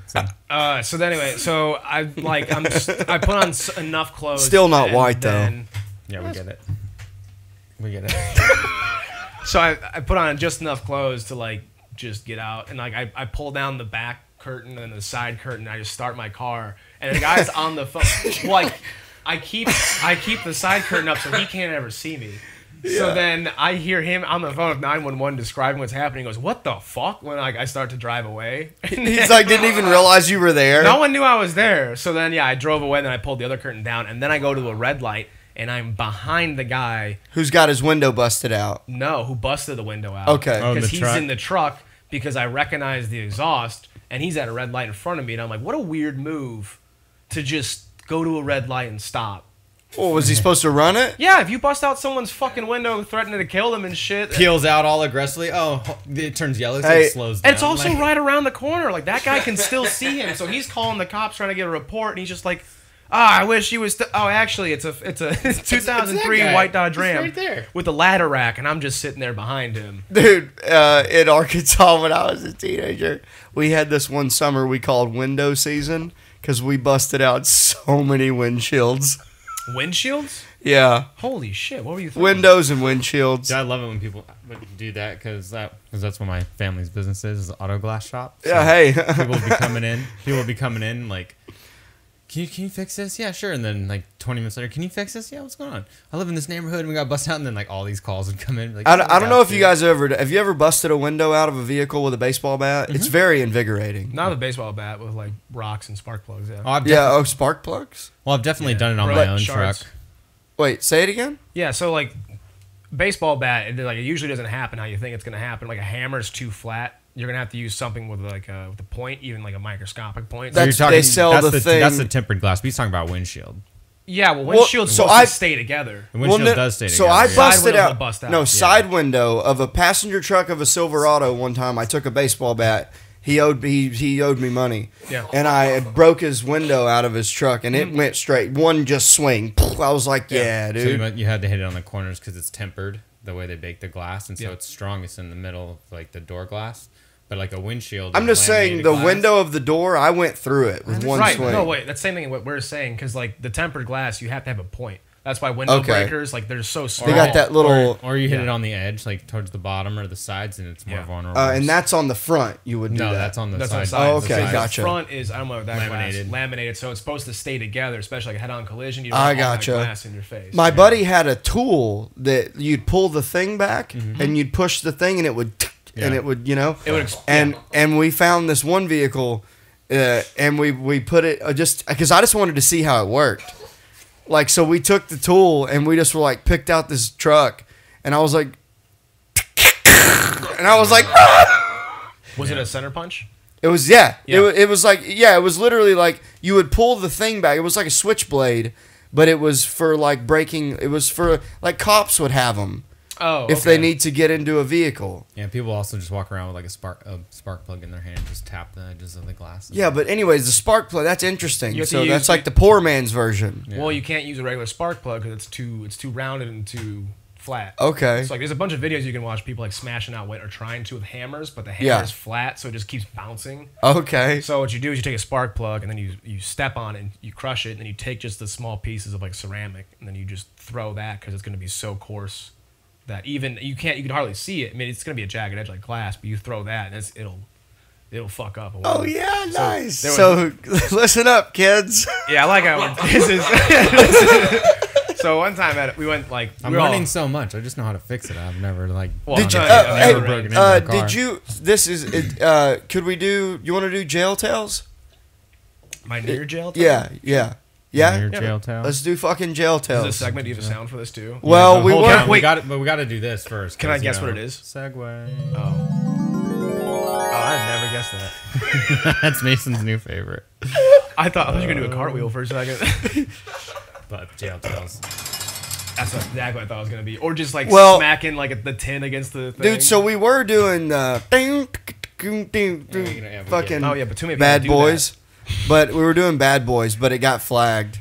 So anyway, so I put on enough clothes. Still not and white, though. then- Yeah, we get it. We get it. So I put on just enough clothes to like just get out, and like I pull down the back curtain and the side curtain. And I just start my car, and the guy's on the phone. Like I keep the side curtain up so he can't ever see me. So then I hear him on the phone with 911 describing what's happening. He goes, "What the fuck?" When like I start to drive away. He's like, didn't even realize you were there. No one knew I was there. So then, yeah, I drove away, and then I pulled the other curtain down, and then I go to a red light, and I'm behind the guy, Who's got his window busted out. who busted the window out. Okay. Oh, in Because the he's truck? in the truck, because I recognize the exhaust, and he's at a red light in front of me, and I'm like, what a weird move to just go to a red light and stop. Well, was he supposed to run it? Yeah, if you bust out someone's fucking window threatening to kill them and shit. Peels out all aggressively. Oh, it turns yellow, so Hey. it slows down. And it's also Like, right around the corner. Like, that guy can still see him. So he's calling the cops trying to get a report, and he's just like, I wish he was... oh, actually, it's a 2003 guy. white Dodge He's Ram right there. with a ladder rack, and I'm just sitting there behind him. Dude, in Arkansas when I was a teenager, we had this one summer we called window season because we busted out so many windshields. Windshields? Yeah, Holy shit, what were you thinking? windows and windshields. Dude, I love it when people do that because that's what my family's business is auto glass shop. So Yeah, hey. people will be coming in. People will be coming in like, can you fix this? Yeah, sure. And then like 20 minutes later, can you fix this? Yeah, what's going on? I live in this neighborhood and we got busted out. And then like all these calls would come in. Like, I don't know if you guys have you ever busted a window out of a vehicle with a baseball bat? It's very invigorating. Not with a baseball bat, with like rocks and spark plugs, yeah. Oh, I've Yeah, spark plugs? I've definitely done it on Right. my own Shards. truck. Wait, say it again? Yeah, so like baseball bat, it usually doesn't happen how you think it's gonna happen. Like a hammer's too flat. You're gonna have to use something with with a point, even like a microscopic point. That's- they sell the thing- That's the tempered glass. But he's talking about windshield. yeah, well, Well, windshield's so supposed I- to stay together. The windshield no- does stay so together. I yeah. busted windows will out, bust out. no Yeah. side window of a passenger truck of a Silverado one time. I took a baseball bat. He owed me money. Yeah. And I broke his window out of his truck, and it went straight. One just swing. I was like, yeah, So dude. you had to hit it on the corners because it's tempered the way they bake the glass, and so Yeah. it's strongest in the middle of like the door glass. But like a windshield, I'm is just saying, laminated the glass. window of the door, I went through it with one Right? swing. No, wait, that's the same thing what we're saying, because like the tempered glass, you have to have a point. That's why window Okay. breakers, like they're so small. They got that little, Or you hit Yeah. it on the edge, like towards the bottom or the sides, and it's more Yeah. vulnerable. and that's on the front. You would do no, that. that's on the That's side. on the side. Oh, okay, The side. gotcha. The front is, I don't know what that Laminated. glass, laminated, so it's supposed to stay together, especially like a head-on collision. You don't I want all that gotcha. glass in your face. My buddy had a tool that you'd pull the thing back and you'd push the thing and it would, and Yeah. it would, you know, It would and we found this one vehicle, and we put it just because I just wanted to see how it worked. Like, so we took the tool and we just were like picked out this truck, and I was like, and I was like, Was it a center punch? it was Yeah. It was like it was literally like you would pull the thing back. It was like a switchblade, but it was for like breaking. It was for like cops would have them Oh, if they need to get into a vehicle. Yeah, people also just walk around with like a spark plug in their hand, just tap the edges of the glasses. Yeah, but anyways, the spark plug, that's interesting. You have to So use that's like the poor man's version. Yeah. Well, you can't use a regular spark plug because it's too rounded and too flat. Okay. So like, there's a bunch of videos you can watch people like smashing out weight or trying to with hammers, but the hammer Yeah. is flat, so it just keeps bouncing. Okay. So what you do is you take a spark plug and then you step on it and you crush it, and then you take just the small pieces of like ceramic and then you just throw that because it's going to be so coarse that even you can hardly see it. I mean, it's going to be a jagged edge like glass, but you throw that and it'll fuck up. a Oh little. yeah, nice. there So listen up, kids. Yeah, I like how this is. So one time we went like I'm we were all- learning so much. I just know how to fix it. I've never like. Well, Did you? I'm telling I've never I've broken into a car. Did you? This is. Could we do? You want to do jail tales? my near jail time? Yeah. Near Yeah, jail towel. Let's do fucking jail Is tales. this segment, do you have a sound for this too? Well, we Hold were. on, wait. but we got to do this first. Can I 'cause, guess what it is? Segway. Oh, I'd never guessed that. That's Mason's new favorite. I thought you were gonna do a cartwheel for a second. But jail tales. That's exactly what I thought it was gonna be, or just like Well- smacking like the tin against the thing. Dude, so we were doing fucking Oh, yeah, but too many people Bad do Boys, but we were doing Bad Boys, but it got flagged.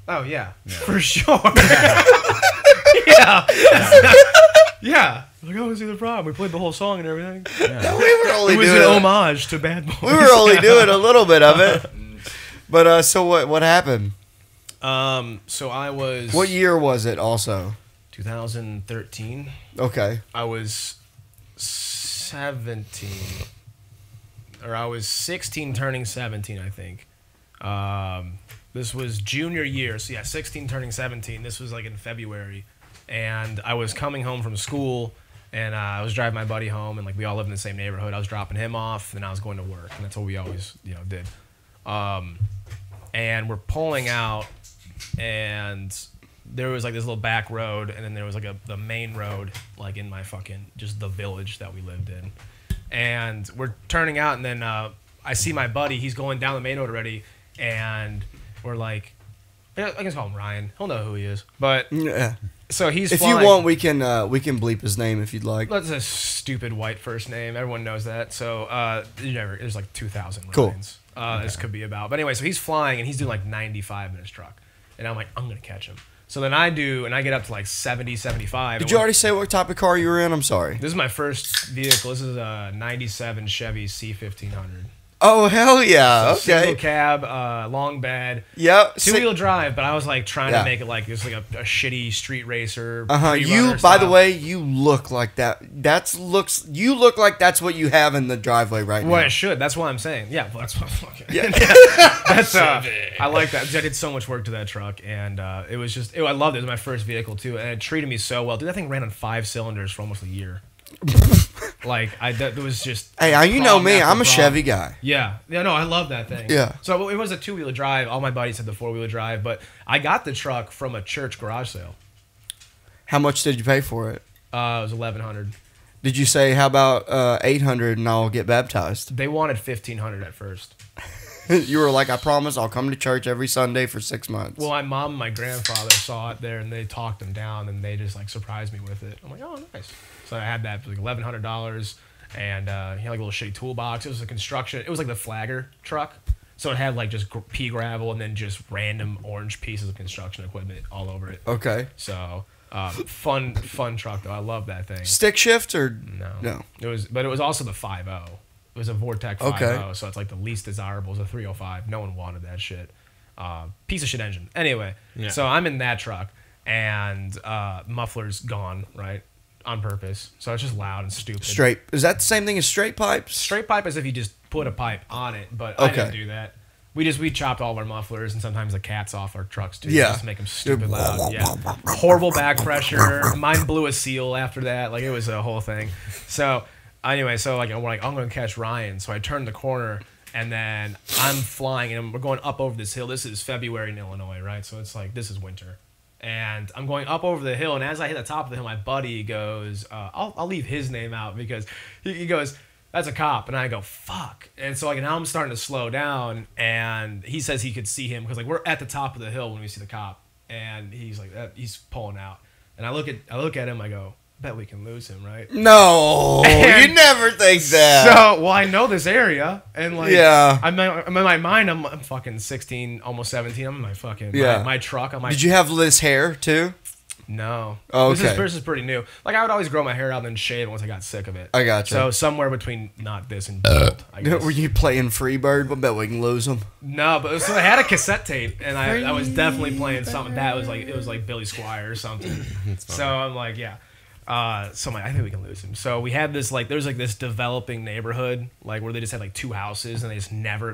Oh yeah, for sure. Yeah. Yeah. Like, oh, see the problem. We played the whole song and everything. No, we were only It was doing an homage to Bad Boys. we were only doing a little bit of it. But so what happened? So I was. What year was it? Also, 2013. okay. I was 17, or I was 16, turning 17, I think. This was junior year, so yeah, 16, turning 17. This was like in February, and I was coming home from school, and I was driving my buddy home, and like we all lived in the same neighborhood. I was dropping him off, and I was going to work, and that's what we always did. And we're pulling out, and there was like this little back road, and then there was like the main road, like in my fucking just the village that we lived in. And we're turning out, and then I see my buddy. He's going down the main road already, and we're like, I can call him Ryan. He'll know who he is. But Yeah. so he's If flying. you want, we can bleep his name if you'd like. That's a stupid white first name. Everyone knows that. So there's like 2,000 Cool. Ryans. This could be about. But anyway, so he's flying and he's doing like 95 in his truck. And I'm like, I'm going to catch him. So then I do, and I get up to like 70, 75. Did you already say what type of car you were in? I'm sorry. This is my first vehicle. This is a 97 Chevy C1500. Oh hell yeah! Single Okay. cab, long bed. Yep. Two-wheel drive, but I was like trying Yeah. to make it like just like a shitty street racer. You, pre-runner by the style. way, you look like that. You look like that's what you have in the driveway right Well, now. it should. That's what I'm saying. Yeah, well, that's what I'm fucking. Yeah. That's I like that. I did so much work to that truck, and it was just. I loved it. It was my first vehicle too, and it treated me so well. Dude, that thing ran on 5 cylinders for almost a year. Like it was just. Hey, you know problem me. after I'm a problem. Chevy guy. Yeah, no, I love that thing. Yeah. So it was a 2-wheel drive. All my buddies had the 4-wheel drive, but I got the truck from a church garage sale. How much did you pay for it? It was $1,100. Did you say how about 800 and I'll get baptized? They wanted $1,500 at first. You were like, I promise I'll come to church every Sunday for 6 months. Well, my mom and my grandfather saw it there, and they talked them down, and they just like surprised me with it. I'm like, oh, nice. So I had that for like $1,100, and he had like a little shitty toolbox. It was a construction. It was like the Flagger truck, so it had like just pea gravel and then just random orange pieces of construction equipment all over it. Okay. So fun truck though. I love that thing. Stick shift or No. It was also the 5.0. It was a Vortec 5.0, Okay. so it's like the least desirable. It was a 305. No one wanted that shit. Piece of shit engine. Anyway, Yeah. so I'm in that truck, and muffler's gone, right, on purpose. So it's just loud and stupid. Straight. Is that the same thing as straight pipes? Straight pipe is if you just put a pipe on it, but I Okay. didn't do that. We chopped all of our mufflers and sometimes the cats off our trucks too. Yeah. Just to make them stupid loud. Yeah. Horrible back pressure. Mine blew a seal after that. Like it was a whole thing. So anyway, so like I'm going to catch Ryan. So I turned the corner and then I'm flying and we're going up over this hill. This is February in Illinois, right? So it's like this is winter. And I'm going up over the hill, and as I hit the top of the hill, my buddy goes, I'll leave his name out because he goes, that's a cop. And I go, fuck. And so like now I'm starting to slow down, and he says he could see him because like we're at the top of the hill when we see the cop, and he's like he's pulling out. And I look at him, I go, bet we can lose him, right? No, And you never think that. So, well, I know this area, and like, Yeah. I'm in my mind, I'm fucking 16, almost 17. I'm in my fucking my truck. I'm like, Did you have this hair too? no. Oh, okay. This is pretty new. Like I would always grow my hair out and then shave it once I got sick of it. I gotcha. So somewhere between not this and bald, I guess. Were you playing Freebird? I bet we can lose them. No, but so I had a cassette tape, and I was definitely playing something that was like it was like Billy Squier or something. So I'm like, yeah. So I'm like, I think we can lose him. So we had this like there's like this developing neighborhood like where they just had like 2 houses and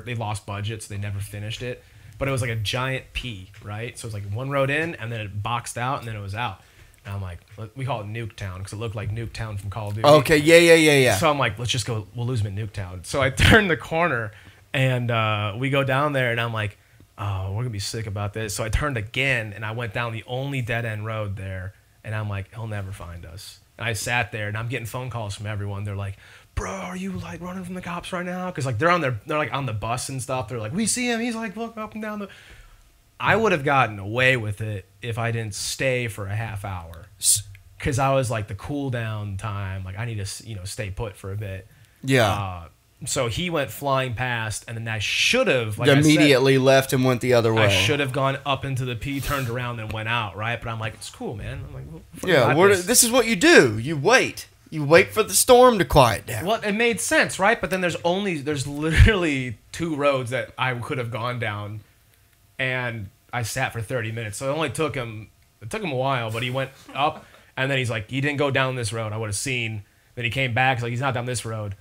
they lost budget, so they never finished it. But it was like a giant P, right? So it was like one road in and then it boxed out and then it was out. And I'm like, we call it Nuketown because it looked like Nuketown from Call of Duty. Okay, yeah. So I'm like, let's just go. We'll lose him at Nuketown. So I turn the corner, and we go down there, and I'm like, oh, we're gonna be sick about this. So I turned again, and I went down the only dead end road there, and I'm like, he'll never find us. And I sat there, and I'm getting phone calls from everyone. They're like, bro, are you like running from the cops right now? Because like they're like on the bus and stuff. They're like, we see him. He's like looking up and down the. I would have gotten away with it if I didn't stay for a half hour. Because I was like the cool down time. Like I need to, stay put for a bit. Yeah. So he went flying past, and then I should have like Immediately left and went the other way. I should have gone up into the P, turned around, and went out. Right, but I'm like, it's cool, man. I'm like, this is what you do. You wait. You wait for the storm to quiet down. Well, it made sense, right? But then there's literally 2 roads that I could have gone down, and I sat for 30 minutes. So it took him a while, but he went up, and then he's like, he didn't go down this road. I would have seen. Then he came back. He's like, he's not down this road.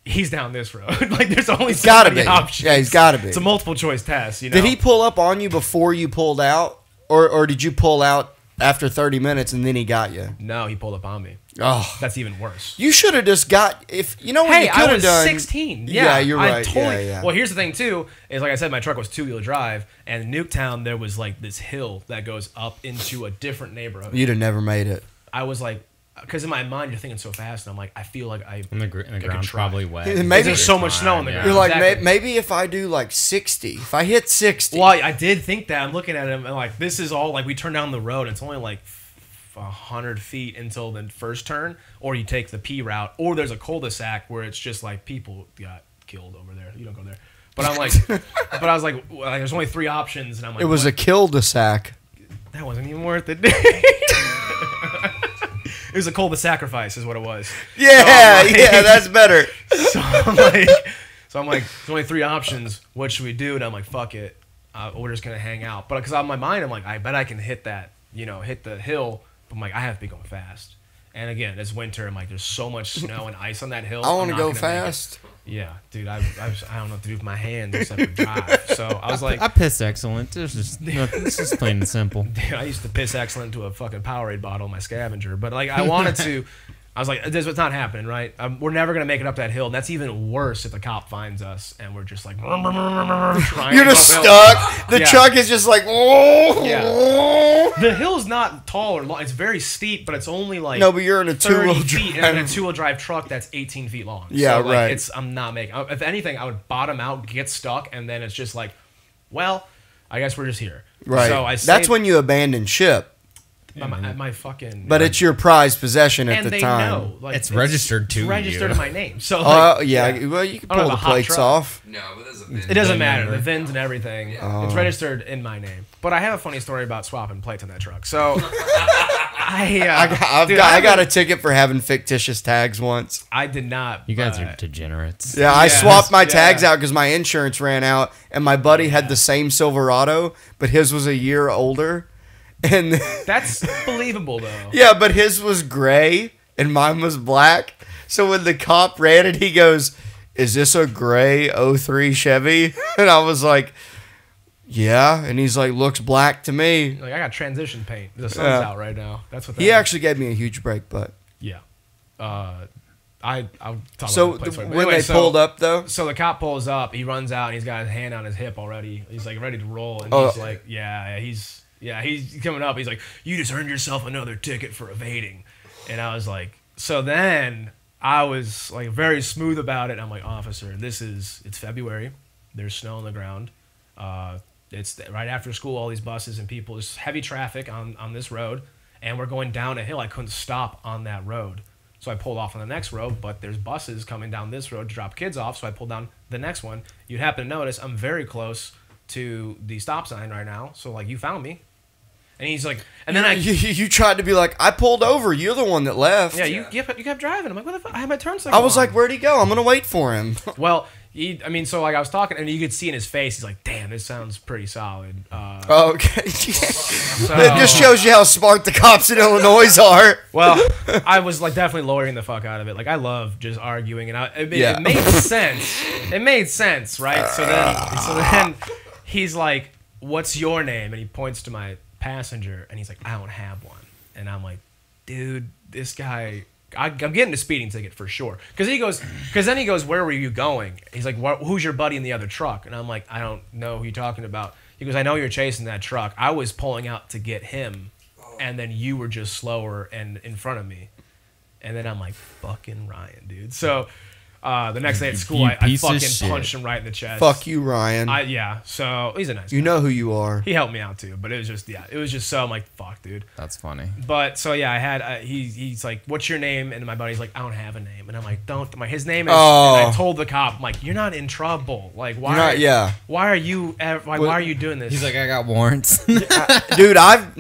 He's down this road. Like there's only so many options. Yeah, he's got to be. It's a multiple choice test. Did he pull up on you before you pulled out, or did you pull out after 30 minutes and then he got you? No, he pulled up on me. Oh, That's even worse. you should have just got what you could Hey, I have was done. 16. Yeah, you're I right. Totally, Yeah. Well, here's the thing too. Is like I said, my truck was 2-wheel drive, and in Nuketown there was like this hill that goes up into a different neighborhood. You'd have never made it. I was like, because in my mind you're thinking so fast, and I'm like, I feel like And the ground's try. probably wet. Maybe there's so much snow on the ground. You're like, Exactly. maybe if I do like 60, if I hit 60. Well, I did think that. I'm looking at him and like, this is all like we turn down the road. And it's only like 100 feet until the first turn, or you take the P route, or there's a cul-de-sac where it's just like people got killed over there. You don't go there. But I'm like, but I was like, there's only 3 options, and I'm like, It was what? a kill-de-sac. That wasn't even worth it. It was a cul-de-sacrifice, is what it was. Yeah, like- yeah, that's better. So I'm like, there's only 3 options. What should we do? And I'm like, fuck it. We're just gonna hang out. But because on my mind, I'm like, I bet I can hit that, hit the hill. But I'm like, I have to be going fast. And again, it's winter. I'm like, there's so much snow and ice on that hill. I want to I'm not go gonna make it. fast. Yeah, dude, I don't know what to do with my hands except for drive. So I was like, I piss excellent. It's just plain and simple. dude, I used to piss excellent into a fucking Powerade bottle in my scavenger. But like, I wanted to. I was like, this is not happening, right? We're never going to make it up that hill. And that's even worse if the cop finds us and we're just like, trying You're to just go uphill. stuck. The Yeah. truck is just like, Yeah. The hill's not tall or long. It's very steep, but it's only like No, but you're in a 30 two-wheel feet and in a drive. 2-wheel drive truck that's 18 feet long. Yeah, so, like, right. I'm not making. If anything, I would bottom out, get stuck, and then it's just like, well, I guess we're just here. Right. So I That's when you abandon ship. my fucking. But it's your prized possession at and the they time. know, like, It's registered to it's registered you. to my name. So Oh, like, yeah. Well, you can I don't pull the have a hot plates truck. off. No, but there's a It doesn't VIN matter. number. The VINs and everything. Yeah. It's registered in my name. But I have a funny story about swapping plates on that truck. So I got a ticket for having fictitious tags once. I did not. You guys are degenerates. Yeah, I Yes, swapped my yeah. tags out because my insurance ran out, and my buddy had the same Silverado, but his was a year older. And That's believable though. yeah, but his was gray and mine was black. So when the cop ran it, he goes, "Is this a gray '03 Chevy?" And I was like, "Yeah." And he's like, "Looks black to me." Like I got transition paint. The sun's Yeah. out right now. That's what that He is. actually gave me a huge break, but Yeah. I'll talk so about the place later. But when anyway, they pulled up though, So the cop pulls up. He runs out and he's got his hand on his hip already. He's like ready to roll. And Oh. he's like, he's coming up. He's like, "You just earned yourself another ticket for evading." And I was like, so then I was like very smooth about it. I'm like, "Officer, it's February. There's snow on the ground. It's right after school. All these buses and people. There's heavy traffic on this road, and we're going down a hill. I couldn't stop on that road." So I pulled off on the next road, but there's buses coming down this road to drop kids off, so I pulled down the next one. You'd happen to notice I'm very close to the stop sign right now, so like you found me. And he's like, and then you tried to be like, "I pulled over. You're the one that left." yeah, you kept driving. I'm like, "What the fuck? I had my turn signal I was on." like, "Where'd he go? I'm gonna wait for him." Well, so like I was talking, and you could see in his face, he's like, "Damn, this sounds pretty solid." Okay. So, It just shows you how smart the cops in Illinois are. well, I was like definitely lawyering the fuck out of it. Like I love just arguing, and Yeah. it made sense. It made sense, right? So then he's like, "What's your name?" And he points to my passenger, and he's like, "I don't have one." And I'm like, "Dude, this guy." I'm getting a speeding ticket for sure. Because then he goes, "Where were you going?" He's like, "Who's your buddy in the other truck?" And I'm like, "I don't know who you're talking about." He goes, "I know you're chasing that truck. I was pulling out to get him, and then you were just slower and in front of me." And then I'm like, "Fucking Ryan, dude." So the next day at school, You I piece of fucking shit. punched him right in the chest. Fuck you, Ryan. So he's a nice guy. You know who you are. He helped me out too, but it was just so I'm like, "Fuck, dude." That's funny. But so yeah, I had he's like, "What's your name?" And my buddy's like, "I don't have a name." And I'm like, his name is." Oh. And I told the cop, I'm like, "You're not in trouble. Like, why? You're not- yeah. Why are you? Why are you doing this?" He's like, I got warrants. Dude, I've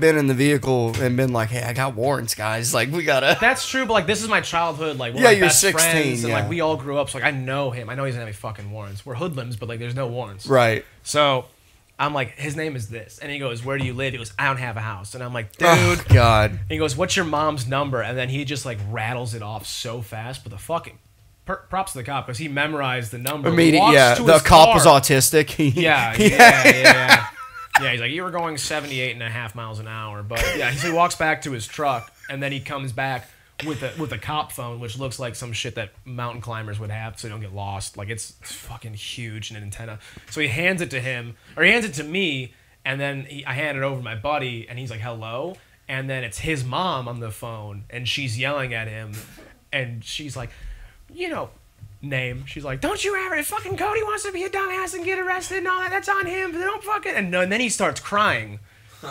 been in the vehicle and been like, "Hey, I got warrants, guys. Like, we gotta." That's true, but like this is my childhood. Like, we're Yeah, my you're best 16, friends, and yeah. like we all grew up. So like I know him. I know he doesn't have any fucking warrants. We're hoodlums, but like there's no warrants. Right. So I'm like, his name is this, and he goes, "Where do you live?" He goes, "I don't have a house," and I'm like, "Dude." Oh, God. And he goes, "What's your mom's number?" And then he just like rattles it off so fast. But the fucking props to the cop because he memorized the number. Immediately, walks yeah. to The his cop car. was autistic. Yeah. Yeah, he's like, "You were going 78.5 miles an hour." But yeah, so he walks back to his truck, and then he comes back with a cop phone, which looks like some shit that mountain climbers would have so they don't get lost. Like it's fucking huge, an antenna. So he hands it to him, or he hands it to me, and then I hand it over to my buddy, and he's like, "Hello," and then it's his mom on the phone, and she's yelling at him, and she's like, name. She's like, "Don't you ever, if fucking Cody wants to be a dumbass and get arrested and all that, that's on him. But don't fucking." And then he starts crying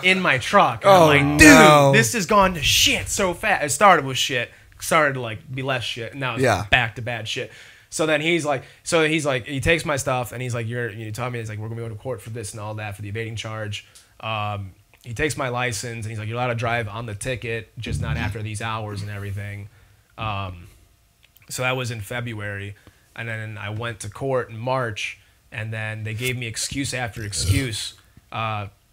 in my truck. And I'm like, "Dude, no. this has gone to shit so fast." It started with shit, started to like be less shit, and now it's back to bad shit. So then he takes my stuff and he's like, you tell me, he's like, "We're gonna go to court for this and all that for the evading charge." He takes my license and he's like, "You're allowed to drive on the ticket, just not after these hours and everything." So that was in February, and then I went to court in March, and then they gave me excuse after excuse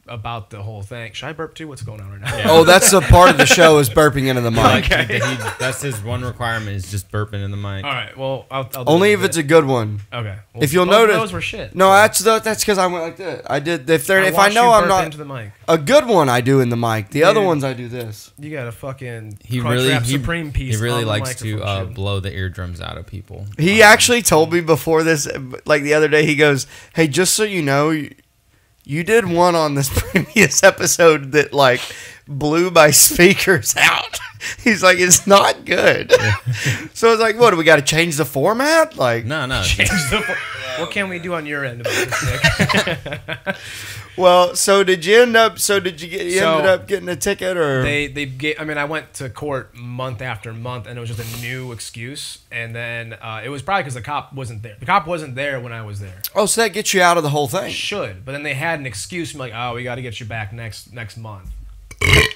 about the whole thing. Should I burp too? What's going on right now? Oh, that's a part of the show is burping into the mic. Okay. That's his one requirement is just burping in the mic. All right. Well, I'll do Only it if in it's a good one. okay. Well, If you'll both of notice, those were shit. No, that's because I went like this. I did. If I watched know you I'm burp not into the mic. a good one, I do in the mic. The other Dude. ones I do this. You got a fucking He Crunchwrap Supreme piece. he really on the likes to microphone shit. blow the eardrums out of people. He actually told me before this, like the other day, he goes, "Hey, just so you know, you did one on this previous episode that like blew my speakers out." He's like, "It's not good." So I was like, "What? Do we got to change the format?" Like, No. Change the what can we do on your end about this, Nick? well, so did you end up? So did you get? You So, ended up getting a ticket, or They gave, I mean, I went to court month after month, and it was just a new excuse. And then it was probably because the cop wasn't there. The cop wasn't there when I was there. oh, so that gets you out of the whole thing. Should, but then they had an excuse. I'm like, "Oh, we got to get you back next month."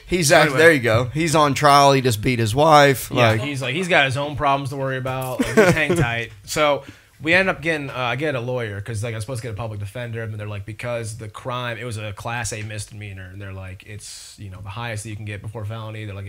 He's Anyway. there. You go. He's on trial. He just beat his wife. Yeah, Like, he's got his own problems to worry about. Like, just hang tight. So we ended up getting I get a lawyer because like I was supposed to get a public defender, and they're like, because the crime, it was a Class A misdemeanor, and they're like, it's the highest that you can get before felony. They're like,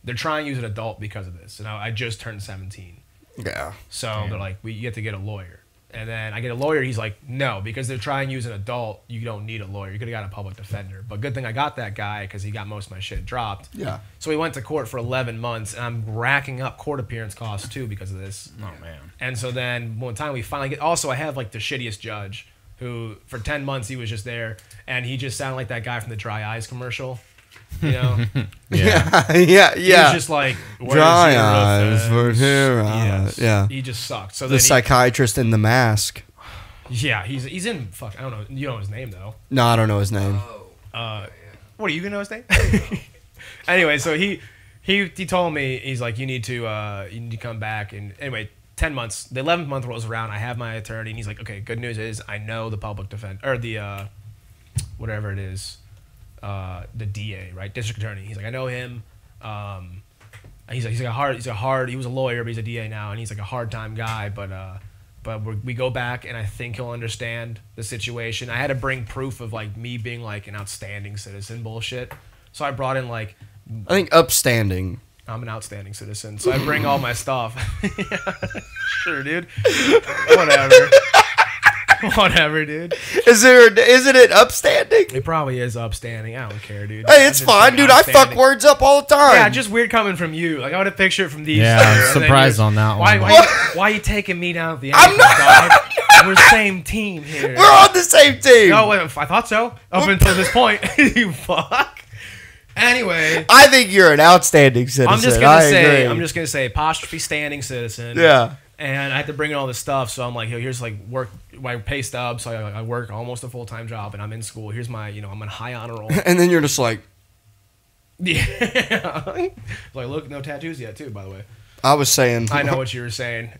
they're trying to use an adult because of this, and I just turned 17. Yeah. So they're like, you have to get a lawyer. And then I get a lawyer. He's like, no, because they're trying to use an adult, you don't need a lawyer. You could have got a public defender. But good thing I got that guy because he got most of my shit dropped. Yeah. So we went to court for 11 months, and I'm racking up court appearance costs too because of this. Oh man. And so then one time we finally get. Also, I have like the shittiest judge who for 10 months he was just there, and he just sounded like that guy from the Dry Eyes commercial. Yeah. He was Yeah. just like, "Where's Dry your eyes for offense?" here. Yes. Yeah. He just sucked. So The then psychiatrist in the mask. yeah, he's in. Fuck, I don't know. You know his name though. No, I don't know his name. What are you gonna know his name? Anyway, so he told me, he's like, you need to come back. And anyway, 10 months, the 11th month rolls around. I have my attorney, and he's like, okay, good news is I know the public defender or the whatever it is, the DA, right, district attorney. He's like, I know him. He's like he was a lawyer, but he's a DA now, and he's like a hard time guy, but we go back, and I think he'll understand the situation. I had to bring proof of like me being like an outstanding citizen bullshit. So I brought in like, I think upstanding. I'm an outstanding citizen. So I bring all my stuff. Sure, dude. Whatever. Whatever, dude. Isn't it upstanding? It probably is upstanding. I don't care, dude. Hey, it's fine, dude. I fuck words up all the time. Yeah, just weird coming from you. Like I would have pictured it from these. Yeah, two, I'm and then surprised you're- on that why, one. Why are you taking me down at the ankle, dog? We're same team here. We're on the same team. No, wait, I thought so. Up until this point. You fuck. Anyway, I think you're an outstanding citizen. I'm just gonna say apostrophe standing citizen. Yeah. And I had to bring in all this stuff, so I'm like, here's like work, my pay stub. So I work almost a full-time job, and I'm in school. Here's my, I'm on high honor roll. And then you're just like, Yeah. Like, look, no tattoos yet, too, by the way. I was saying. I know what you were saying.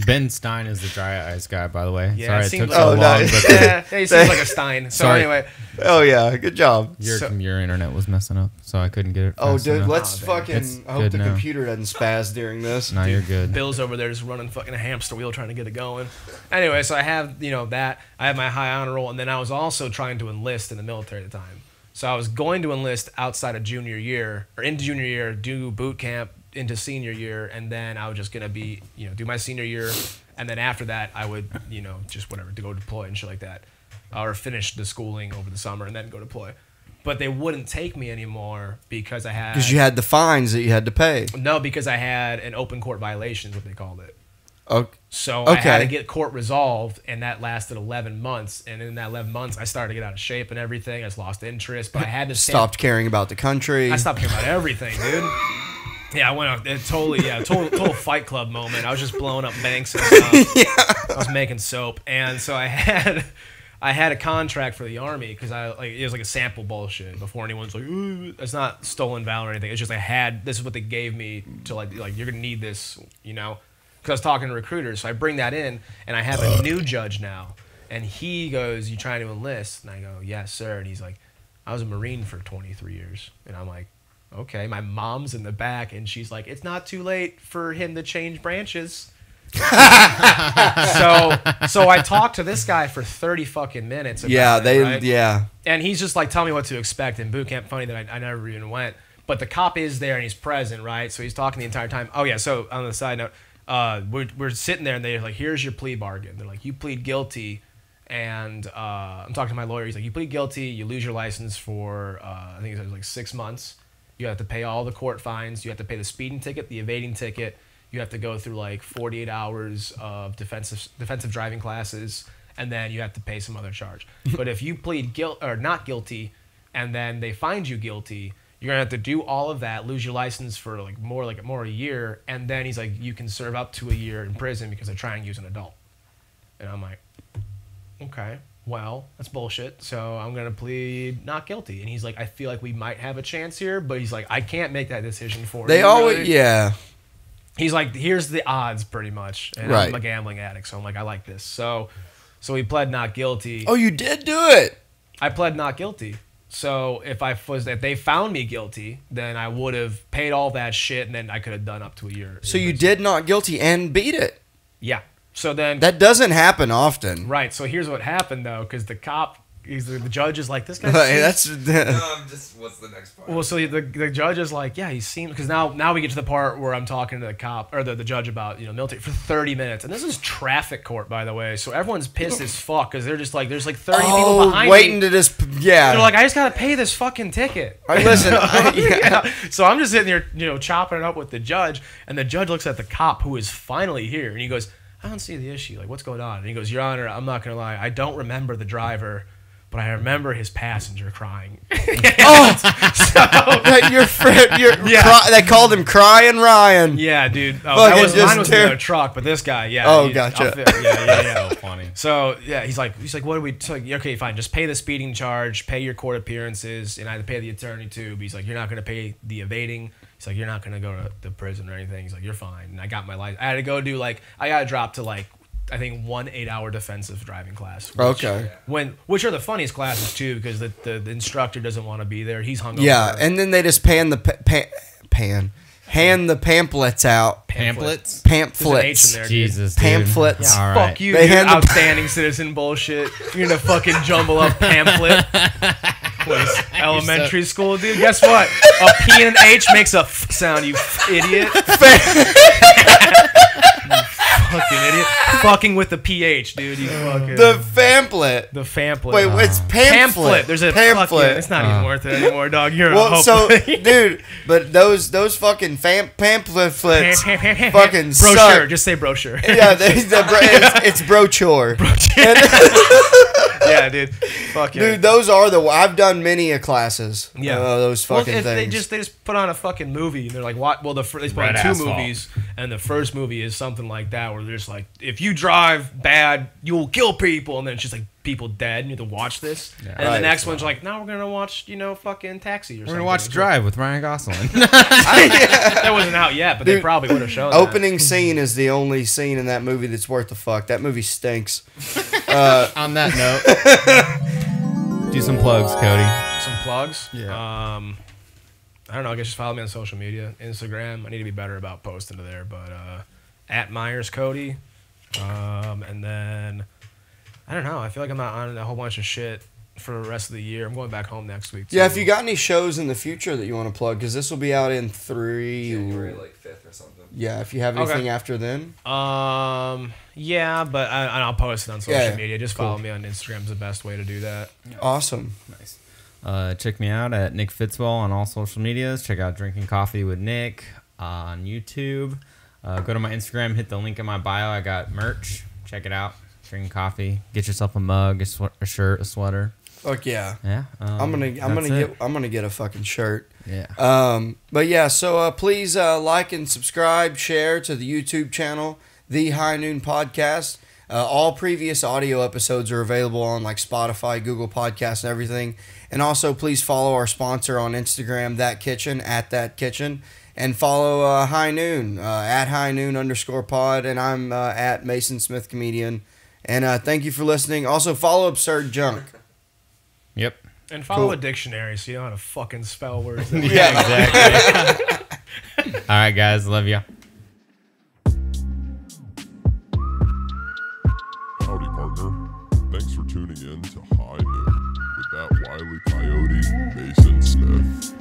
Ben Stein is the Dry Eyes guy, by the way. Yeah, Sorry it it seems took like- so Oh, long, nice. but Yeah, he seems like a Stein. So Sorry. anyway, Oh yeah, good job. your internet was messing up, so I couldn't get it. Oh, fast dude, enough. let's Oh, damn. fucking. It's I hope good the now. computer doesn't spaz during this. No, you're good. Bill's over there just running fucking a hamster wheel trying to get it going. Anyway, so I have, that. I have my high honor roll, and then I was also trying to enlist in the military at the time. So I was going to enlist outside of junior year, or into junior year, do boot camp into senior year, and then I was just going to be, do my senior year, and then after that, I would, just whatever, to go deploy and shit like that. Or finish the schooling over the summer and then go deploy. But they wouldn't take me anymore because I had... Because you had the fines that you had to pay. No, because I had an open court violation is what they called it. Okay. So I had to Okay. get court resolved, and that lasted 11 months. And in that 11 months, I started to get out of shape and everything. I just lost interest, but I had to Stopped caring about the country. I stopped caring about everything, dude. Yeah, I went out. Total Fight Club moment. I was just blowing up banks and stuff. I was making soap, and so I had a contract for the army because it was like a sample bullshit. Before anyone's like, ooh, it's not stolen valor or anything. It's just this is what they gave me to like you're gonna need this, Because I was talking to recruiters, so I bring that in, and I have a new judge now, and he goes, "You trying to enlist?" And I go, "Yes, sir." And he's like, "I was a Marine for 23 years," and I'm like, okay. My mom's in the back, and she's like, "It's not too late for him to change branches." So I talked to this guy for 30 fucking minutes. About it, right? Yeah. And he's just like telling me what to expect in boot camp. Funny that I never even went, but the cop is there and he's present, right? So he's talking the entire time. Oh yeah. So on the side note, we're sitting there and they're like, "Here's your plea bargain." They're like, "You plead guilty." And I'm talking to my lawyer. He's like, "You plead guilty, you lose your license for I think it was like 6 months. You have to pay all the court fines. You have to pay the speeding ticket, the evading ticket. You have to go through like 48 hours of defensive driving classes, and then you have to pay some other charge. But if you plead not guilty, and then they find you guilty, you're gonna have to do all of that, lose your license for more a year, and then he's like, you can serve up to a year in prison because they're trying to use an adult." And I'm like, okay, well, that's bullshit. So I'm going to plead not guilty. And he's like, "I feel like we might have a chance here," but he's like, "I can't make that decision for you." They always, really. yeah. He's like, "Here's the odds," pretty much. And Right. I'm a gambling addict, so I'm like, I like this. So he pled not guilty. Oh, you did do it. I pled not guilty. So if they found me guilty, then I would have paid all that shit, and then I could have done up to a year. So you did not guilty and beat it. Yeah. So then That doesn't happen often. right. So here's what happened though, because the judge is like, this guy. That's Just what's the next part? Well, so the judge is like, yeah, he seemed, because now we get to the part where I'm talking to the cop or the judge about military for 30 minutes, and this is traffic court, by the way, so everyone's pissed as fuck because they're just like, there's like 30 people behind waiting me. to just yeah. They're like, I just gotta pay this fucking ticket. Listen, Yeah. So I'm just sitting there, chopping it up with the judge, and the judge looks at the cop who is finally here, and he goes, I don't see the issue. Like, what's going on? And he goes, Your Honor, I'm not gonna lie, I don't remember the driver, but I remember his passenger crying. your friend, they called him Crying Ryan. Yeah, dude. Oh, Fucking mine was just in a truck, but this guy, yeah. Oh, gotcha. Yeah. So funny. So yeah, he's like, what do we? So, okay, fine. Just pay the speeding charge, pay your court appearances, and I had to pay the attorney too. But he's like, you're not gonna pay the evading. He's like, you're not gonna go to the prison or anything. He's like, you're fine. And I got my license. I had to go do I got dropped to I think 1 8-hour defensive driving class. Which are the funniest classes too, because the instructor doesn't want to be there. He's hungover. Yeah, and then they just hand the pamphlets out. Pamphlets? There's an H in there, dude. Jesus, dude. Pamphlets. All Fuck right. you, They dude. hand the- Outstanding citizen bullshit. You're gonna fucking jumble up pamphlet. What is elementary school, dude? Guess what? A P and an H makes a F sound, you idiot. Fucking idiot. Fucking with the PH, dude. You fucking. The pamphlet. The pamphlet. Wait, it's pamphlet. There's a pamphlet. Fucking, it's not even worth it anymore, dog. You're a Well, so, hopefully. dude, but those fucking pamphlets fucking brochure. suck. Just say brochure. Yeah, it's brochure. Yeah, dude. Fuck yeah. Dude, those are I've done many classes. Yeah, those fucking if things. They just put on a fucking movie, and they're like, what? Well, they put Red on two Asphalt. movies, and the first movie is something like that, where they're just like, if you drive bad, you'll kill people, and then it's just like people dead, and you have to watch this, and then Right. the next one's like, now we're gonna watch, fucking Taxi or something. We're gonna watch Drive with Ryan Gosling. That wasn't out yet, but they Dude, probably would have shown Opening scene is the only scene in that movie that's worth the fuck. That movie stinks. On that note, do some plugs, Cody. Some plugs. Yeah. I don't know. I guess just follow me on social media, Instagram. I need to be better about posting to there, but at Miears Cody, and then I don't know. I feel like I'm not on a whole bunch of shit for the rest of the year. I'm going back home next week. Yeah, too. if you got any shows in the future that you want to plug, because this will be out in January 5th or something. Yeah, if you have anything after then. Yeah, but I'll post it on social Yeah, media. Just follow me on Instagram is the best way to do that. Awesome. Nice. Check me out at Nick Fitzwell on all social medias. Check out Drinking Coffee with Nick on YouTube. Go to my Instagram, hit the link in my bio. I got merch. Check it out. Drinking coffee. Get yourself a mug, a shirt, a sweater. Fuck yeah. Yeah. I'm gonna get a fucking shirt. Yeah. But yeah, so please like and subscribe, share to the YouTube channel, The High Noon Podcast. All previous audio episodes are available on Spotify, Google Podcasts, and everything. And also, please follow our sponsor on Instagram, That Kitchen, and follow High Noon at High Noon _pod, and I'm at Mason Smith Comedian. And thank you for listening. Also, follow Absurd Junk. Yep. And follow Cool. a dictionary so you know how to fucking spell words. Yeah, exactly. All right, guys. Love ya. Howdy, partner. Thanks for tuning in to High Noon with that wily coyote, Mason Smith.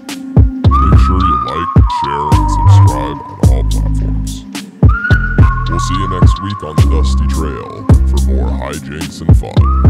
Make sure you like, share, and subscribe on all platforms. We'll see you next week on the Dusty Trail for more hijinks and fun.